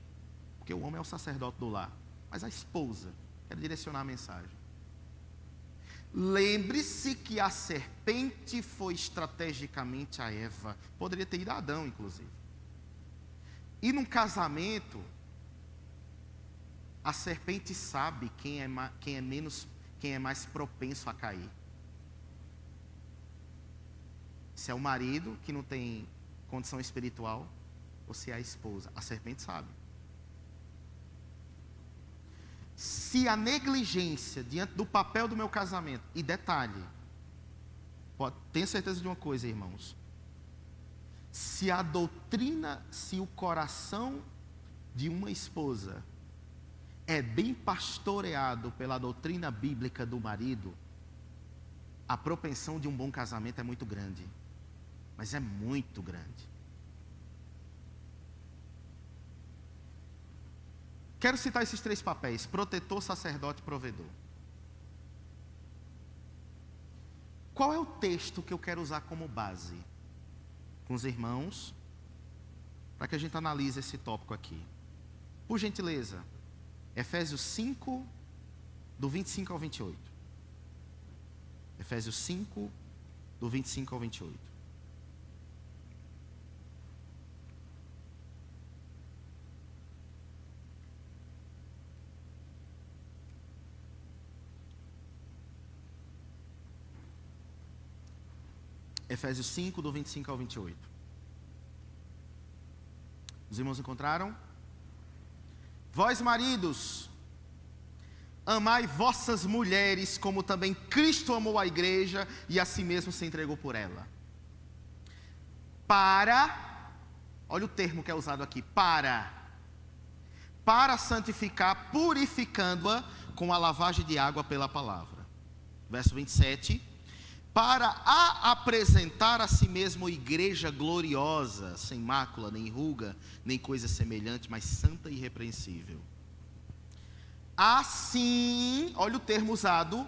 porque o homem é o sacerdote do lar, mas a esposa, quero direcionar a mensagem. Lembre-se que a serpente foi estrategicamente a Eva, poderia ter ido a Adão, inclusive. E num casamento, a serpente sabe quem é mais propenso a cair. Se é o marido que não tem condição espiritual, ou se é a esposa. A serpente sabe. Se a negligência diante do papel do meu casamento, e detalhe, tenha certeza de uma coisa, irmãos, se a doutrina, se o coração de uma esposa é bem pastoreado pela doutrina bíblica do marido, a propensão de um bom casamento é muito grande, mas é muito grande. Quero citar esses 3 papéis: protetor, sacerdote, provedor. Qual é o texto que eu quero usar como base com os irmãos, para que a gente analise esse tópico aqui? Por gentileza, Efésios 5, do 25 ao 28. Efésios 5, do 25 ao 28. Efésios 5, do 25 ao 28. Os irmãos encontraram? Vós, maridos, amai vossas mulheres, como também Cristo amou a igreja e a si mesmo se entregou por ela. Olha o termo que é usado aqui, para santificar, purificando-a com a lavagem de água pela palavra. Verso 27. Para a apresentar a si mesmo igreja gloriosa, sem mácula, nem ruga, nem coisa semelhante, mas santa e irrepreensível. Assim, olha o termo usado,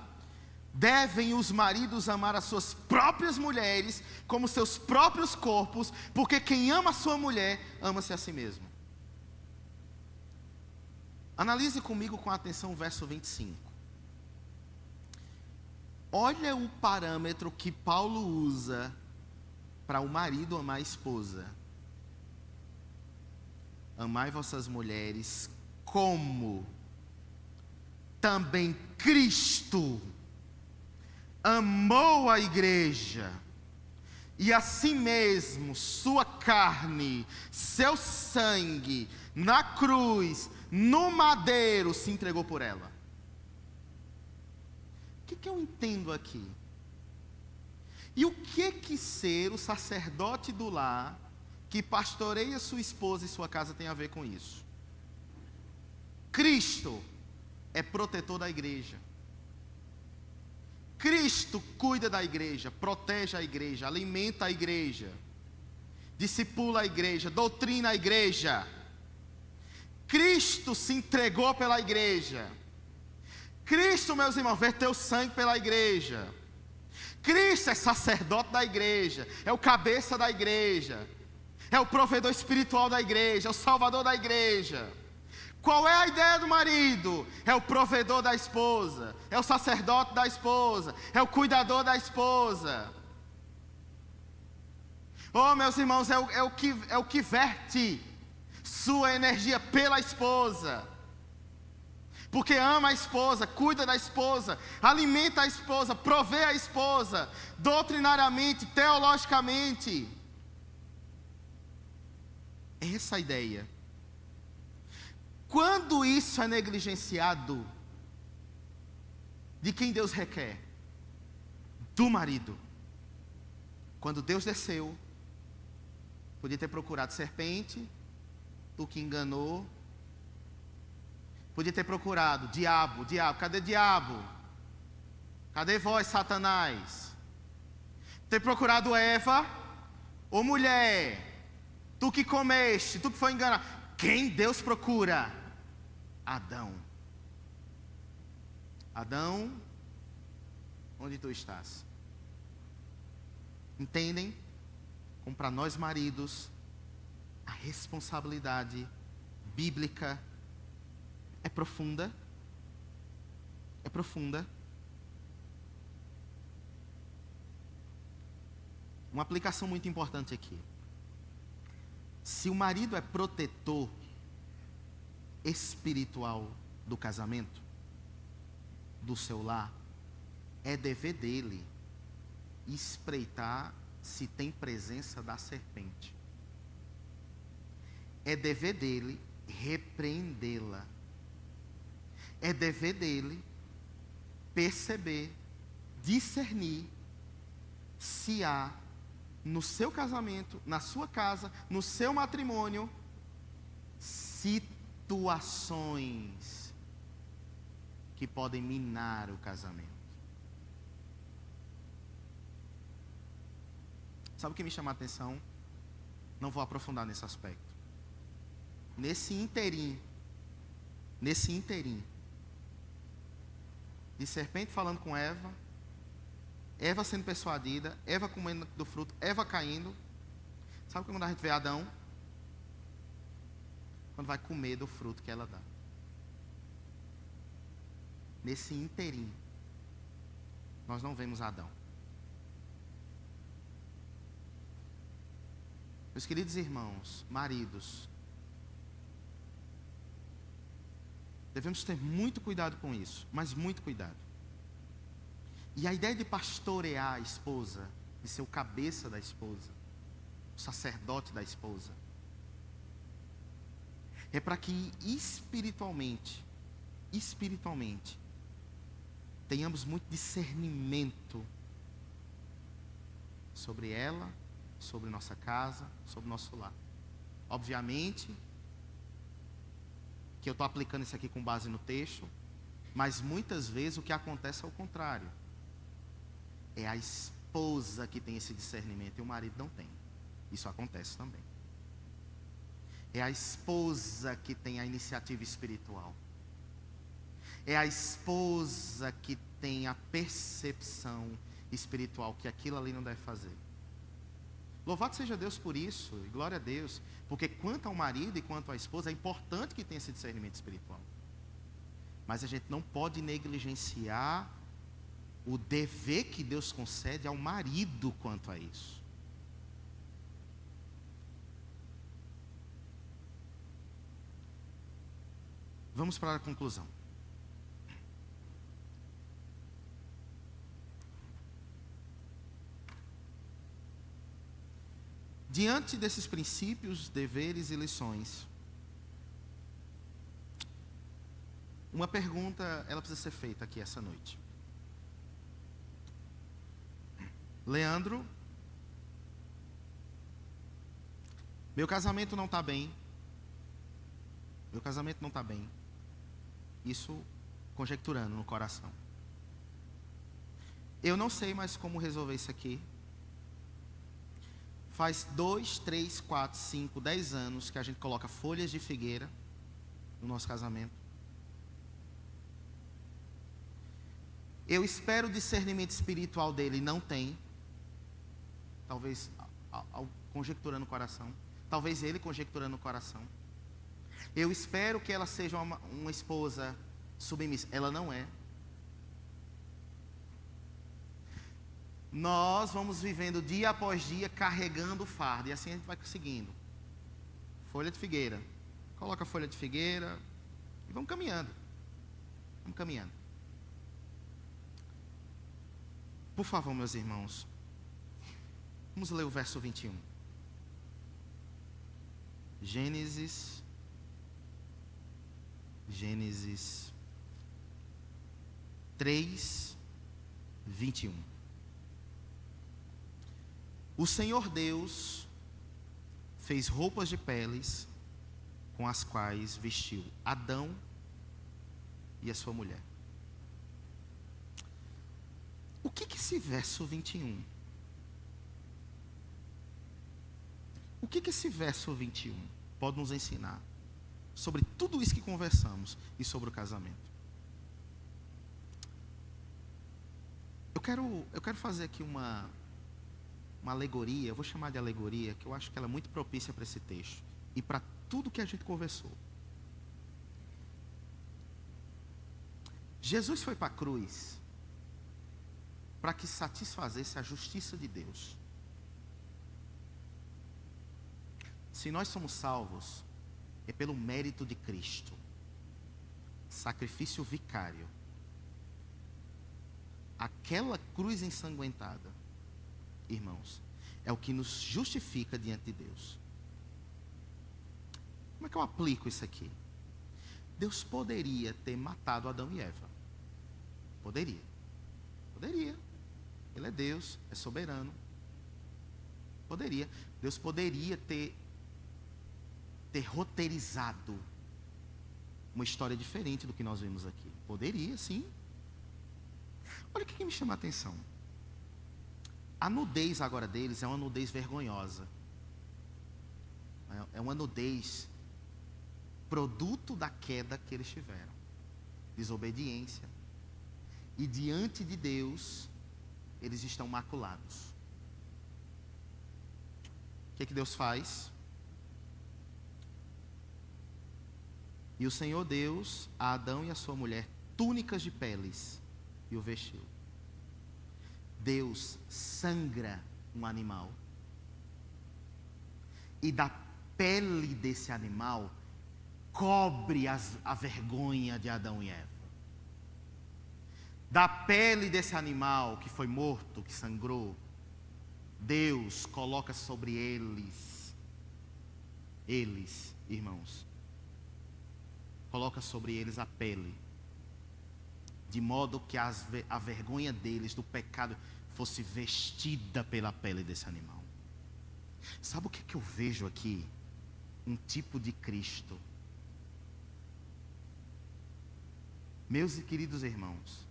devem os maridos amar as suas próprias mulheres como seus próprios corpos, porque quem ama a sua mulher, ama-se a si mesmo. Analise comigo com atenção o verso 25. Olha o parâmetro que Paulo usa para o marido amar a esposa. Amai vossas mulheres como também Cristo amou a igreja e a si mesmo, sua carne, seu sangue, na cruz, no madeiro, se entregou por ela. O que eu entendo aqui? E o que ser o sacerdote do lar, que pastoreia sua esposa e sua casa, tem a ver com isso? Cristo é protetor da igreja. Cristo cuida da igreja, protege a igreja, alimenta a igreja, discipula a igreja, doutrina a igreja. Cristo se entregou pela igreja. Cristo, meus irmãos, verteu sangue pela igreja. Cristo é sacerdote da igreja, é o cabeça da igreja, é o provedor espiritual da igreja, é o salvador da igreja. Qual é a ideia do marido? É o provedor da esposa, é o sacerdote da esposa, é o cuidador da esposa. Oh, meus irmãos, é o que verte sua energia pela esposa. Porque ama a esposa, cuida da esposa, alimenta a esposa, provê a esposa, doutrinariamente, teologicamente. É essa a ideia. Quando isso é negligenciado, de quem Deus requer? Do marido. Quando Deus desceu, podia ter procurado serpente, o que enganou. Podia ter procurado diabo, cadê diabo? Cadê vós, Satanás? Ter procurado Eva, ô mulher, tu que comeste, tu que foi enganado. Quem Deus procura? Adão. Adão, onde tu estás? Entendem? Como para nós maridos, a responsabilidade bíblica é profunda. É profunda. Uma aplicação muito importante aqui. Se o marido é protetor espiritual do casamento, do seu lar, é dever dele espreitar se tem presença da serpente. É dever dele repreendê-la. É dever dele perceber, discernir se há no seu casamento, na sua casa, no seu matrimônio, situações que podem minar o casamento. Sabe o que me chama a atenção? Não vou aprofundar nesse aspecto. Nesse inteirinho, de serpente falando com Eva, Eva sendo persuadida, Eva comendo do fruto, Eva caindo. Sabe quando a gente vê Adão? Quando vai comer do fruto que ela dá. Nesse inteirinho, nós não vemos Adão. Meus queridos irmãos, maridos, devemos ter muito cuidado com isso, mas muito cuidado. E a ideia de pastorear a esposa, de ser o cabeça da esposa, o sacerdote da esposa, é para que espiritualmente, tenhamos muito discernimento sobre ela, sobre nossa casa, sobre nosso lar. Obviamente que eu estou aplicando isso aqui com base no texto, mas muitas vezes o que acontece é o contrário. É a esposa que tem esse discernimento e o marido não tem. Isso acontece também. É a esposa que tem a iniciativa espiritual. É a esposa que tem a percepção espiritual que aquilo ali não deve fazer. Louvado seja Deus por isso, e glória a Deus, porque quanto ao marido e quanto à esposa, é importante que tenha esse discernimento espiritual. Mas a gente não pode negligenciar o dever que Deus concede ao marido quanto a isso. Vamos para a conclusão. Diante desses princípios, deveres e lições, uma pergunta, ela precisa ser feita aqui essa noite. Leandro, meu casamento não está bem. Meu casamento não está bem. Isso conjecturando no coração. Eu não sei mais como resolver isso aqui. Faz 2, 3, 4, 5, 10 anos que a gente coloca folhas de figueira no nosso casamento. Eu espero o discernimento espiritual dele, não tem. Talvez conjecturando o coração. Talvez ele conjecturando o coração. Eu espero que ela seja uma esposa submissa. Ela não é. Nós vamos vivendo dia após dia carregando o fardo. E assim a gente vai conseguindo. Folha de figueira. Coloca a folha de figueira. E vamos caminhando. Vamos caminhando. Por favor, meus irmãos. Vamos ler o verso 21. Gênesis 3, 21. O Senhor Deus fez roupas de peles com as quais vestiu Adão e a sua mulher. O que esse verso 21? O que esse verso 21 pode nos ensinar sobre tudo isso que conversamos e sobre o casamento? Eu quero fazer aqui uma alegoria, eu vou chamar de alegoria, que eu acho que ela é muito propícia para esse texto e para tudo que a gente conversou. Jesus foi para a cruz para que satisfazesse a justiça de Deus. Se nós somos salvos, é pelo mérito de Cristo. Sacrifício vicário. Aquela cruz ensanguentada, irmãos, é o que nos justifica diante de Deus. Como é que eu aplico isso aqui? Deus poderia ter matado Adão e Eva. Poderia. Ele é Deus, é soberano. Poderia. Deus poderia ter roteirizado uma história diferente do que nós vemos aqui. Poderia, sim. Olha o que me chama a atenção. A nudez agora deles é uma nudez vergonhosa. É uma nudez produto da queda que eles tiveram. Desobediência. E diante de Deus, eles estão maculados. O que Deus faz? E o Senhor Deus, a Adão e a sua mulher, túnicas de peles, e o vestiu. Deus sangra um animal. E da pele desse animal, cobre a vergonha de Adão e Eva. Da pele desse animal que foi morto, que sangrou, Deus coloca sobre eles, irmãos, coloca sobre eles a pele, de modo que a vergonha deles, do pecado, fosse vestida pela pele desse animal. Sabe o que eu vejo aqui? Um tipo de Cristo. Meus queridos irmãos,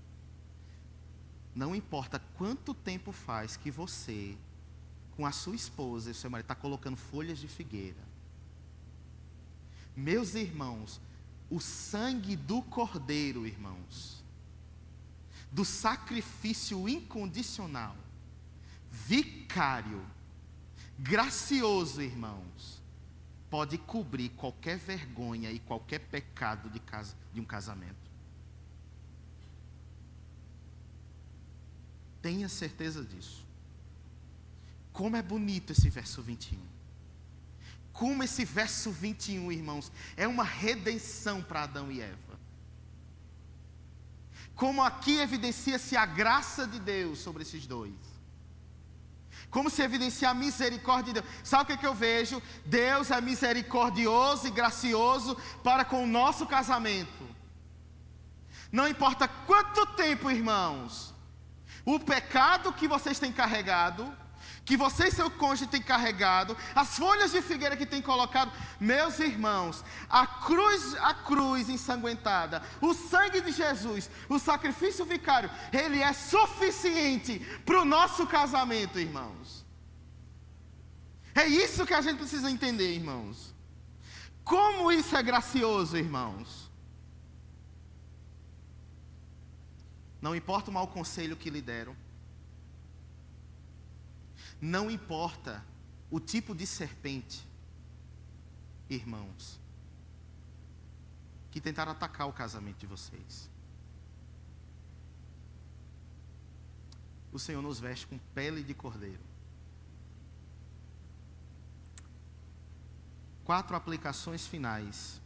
não importa quanto tempo faz que você, com a sua esposa e o seu marido, está colocando folhas de figueira. Meus irmãos, o sangue do Cordeiro, irmãos, do sacrifício incondicional, vicário, gracioso, irmãos, pode cobrir qualquer vergonha e qualquer pecado de um casamento. Tenha certeza disso. Como é bonito esse verso 21. Como esse verso 21, irmãos, é uma redenção para Adão e Eva. Como aqui evidencia-se a graça de Deus sobre esses dois. Como se evidencia a misericórdia de Deus. Sabe o que eu vejo? Deus é misericordioso e gracioso para com o nosso casamento. Não importa quanto tempo, irmãos, o pecado que vocês têm carregado, que você e seu cônjuge têm carregado, as folhas de figueira que têm colocado, meus irmãos, a cruz ensanguentada, o sangue de Jesus, o sacrifício vicário, ele é suficiente para o nosso casamento, irmãos. É isso que a gente precisa entender, irmãos. Como isso é gracioso, irmãos. Não importa o mau conselho que lhe deram. Não importa o tipo de serpente, irmãos. que tentaram atacar o casamento de vocês. O Senhor nos veste com pele de cordeiro. 4 aplicações finais.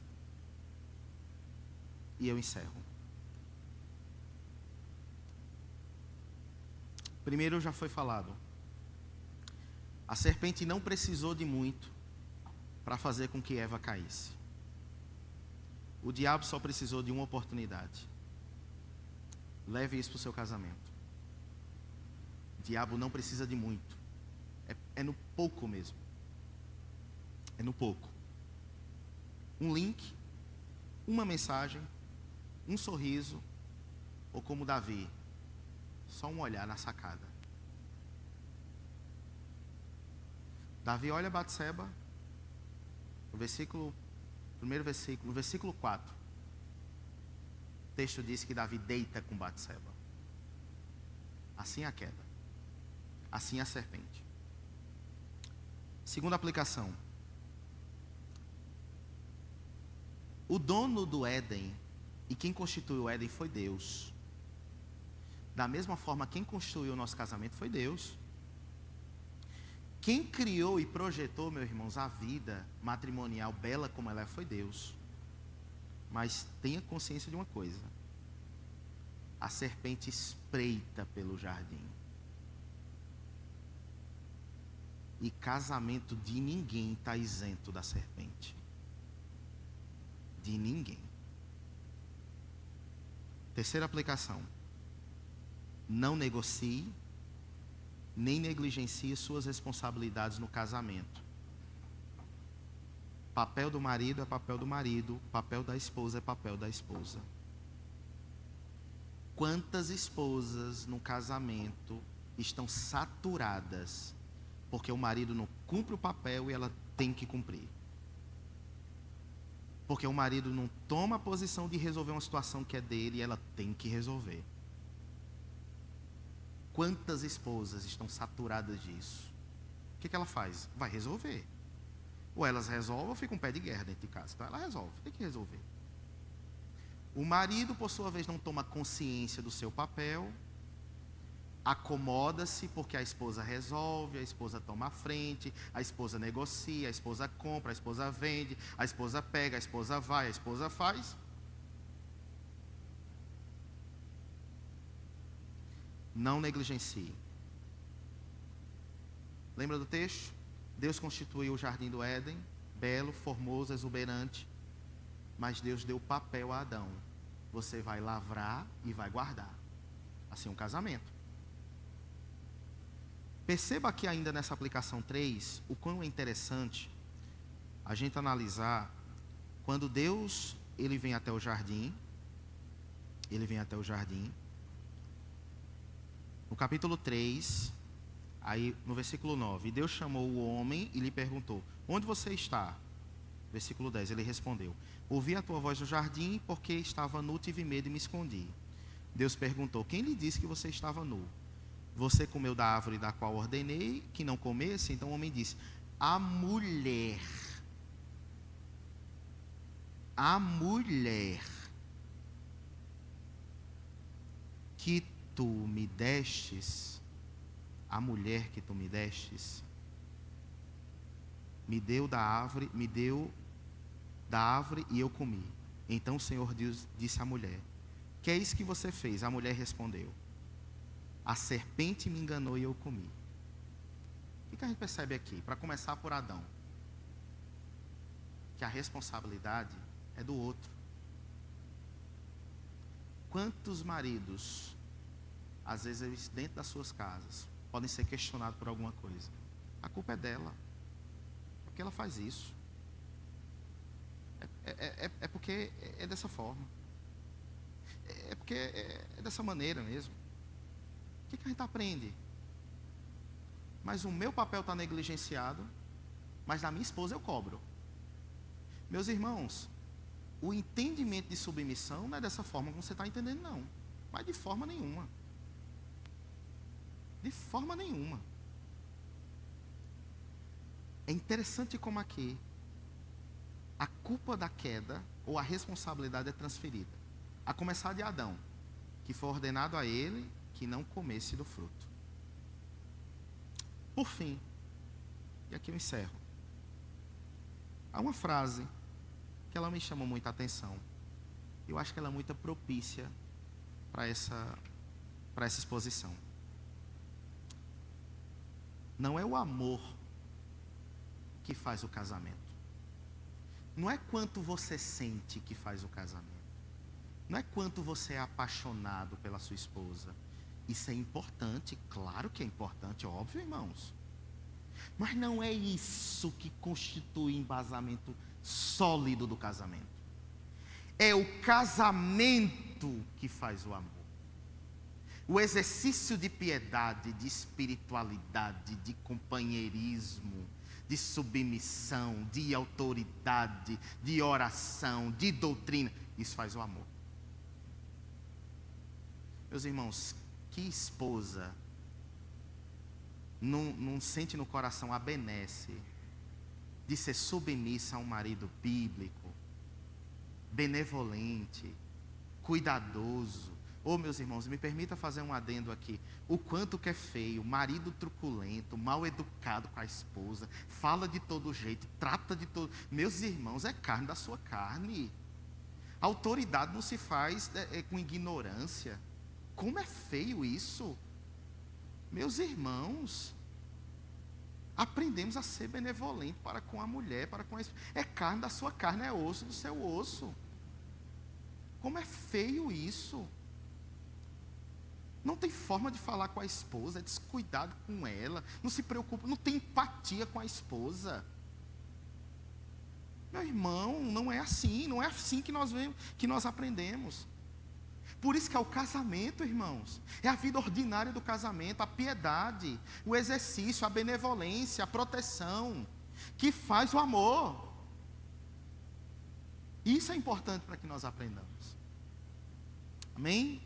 E eu encerro. Primeiro já foi falado. A serpente não precisou de muito para fazer com que Eva caísse. O diabo só precisou de uma oportunidade. Leve isso para o seu casamento. O diabo não precisa de muito. É no pouco mesmo. É no pouco. Um link, uma mensagem, um sorriso, ou como Davi, só um olhar na sacada. Davi olha Batseba, primeiro versículo, no versículo 4. O texto diz que Davi deita com Batseba. Assim a queda. Assim a serpente. Segunda aplicação. O dono do Éden e quem constituiu o Éden foi Deus. Da mesma forma, quem construiu o nosso casamento foi Deus. Quem criou e projetou, meus irmãos, a vida matrimonial bela como ela é, foi Deus. Mas tenha consciência de uma coisa. A serpente espreita pelo jardim. E casamento de ninguém está isento da serpente. De ninguém. Terceira aplicação. Não negocie, nem negligencie suas responsabilidades no casamento. Papel do marido é papel do marido, papel da esposa é papel da esposa. Quantas esposas no casamento estão saturadas porque o marido não cumpre o papel e ela tem que cumprir? Porque o marido não toma a posição de resolver uma situação que é dele e ela tem que resolver. Quantas esposas estão saturadas disso? O que ela faz? Vai resolver. Ou elas resolvem ou fica um pé de guerra dentro de casa. Então ela resolve, tem que resolver. O marido, por sua vez, não toma consciência do seu papel, acomoda-se porque a esposa resolve, a esposa toma a frente, a esposa negocia, a esposa compra, a esposa vende, a esposa pega, a esposa vai, a esposa faz. Não negligencie. Lembra do texto? Deus constituiu o jardim do Éden, belo, formoso, exuberante, mas Deus deu papel a Adão. Você vai lavrar e vai guardar. Assim um casamento. Perceba que ainda nessa aplicação 3, o quão é interessante a gente analisar quando Deus, ele vem até o jardim, no capítulo 3, aí no versículo 9, Deus chamou o homem e lhe perguntou, onde você está? Versículo 10, ele respondeu, ouvi a tua voz no jardim, porque estava nu, tive medo e me escondi. Deus perguntou, quem lhe disse que você estava nu? Você comeu da árvore da qual ordenei que não comesse? Então o homem disse, a mulher que tu me destes, a mulher que tu me destes, me deu da árvore e eu comi. Então o Senhor Deus disse à mulher, que é isso que você fez? A mulher respondeu, a serpente me enganou e eu comi. O que a gente percebe aqui? Para começar por Adão, que a responsabilidade é do outro. Quantos maridos, às vezes eles dentro das suas casas, podem ser questionados por alguma coisa? A culpa é dela. Porque ela faz isso. É porque é dessa forma. É porque é dessa maneira mesmo. O que a gente aprende? Mas o meu papel está negligenciado, mas da minha esposa eu cobro. Meus irmãos, o entendimento de submissão não é dessa forma como você está entendendo, não. Mas de forma nenhuma. De forma nenhuma. É interessante como aqui a culpa da queda, ou a responsabilidade é transferida. A começar de Adão, que foi ordenado a ele que não comesse do fruto. Por fim, e aqui eu encerro, há uma frase que ela me chamou muita atenção. Eu acho que ela é muito propícia para essa exposição. Não é o amor que faz o casamento. Não é quanto você sente que faz o casamento. Não é quanto você é apaixonado pela sua esposa. Isso é importante, claro que é importante, óbvio, irmãos. Mas não é isso que constitui o embasamento sólido do casamento. É o casamento que faz o amor. O exercício de piedade, de espiritualidade, de companheirismo, de submissão, de autoridade, de oração, de doutrina, isso faz o amor. Meus irmãos, que esposa não sente no coração a benesse de ser submissa a um marido bíblico, benevolente, cuidadoso? Ô, meus irmãos, me permita fazer um adendo aqui. O quanto que é feio, marido truculento, mal educado com a esposa, fala de todo jeito, trata de todo... Meus irmãos, é carne da sua carne. A autoridade não se faz com ignorância. Como é feio isso. Meus irmãos, aprendemos a ser benevolente para com a mulher, para com a esposa. É carne da sua carne, é osso do seu osso. Como é feio isso. Não tem forma de falar com a esposa, é descuidado com ela, não se preocupa, não tem empatia com a esposa. Meu irmão, não é assim que nós vemos, que nós aprendemos. Por isso que é o casamento, irmãos. É a vida ordinária do casamento, a piedade, o exercício, a benevolência, a proteção, que faz o amor. Isso é importante para que nós aprendamos. Amém?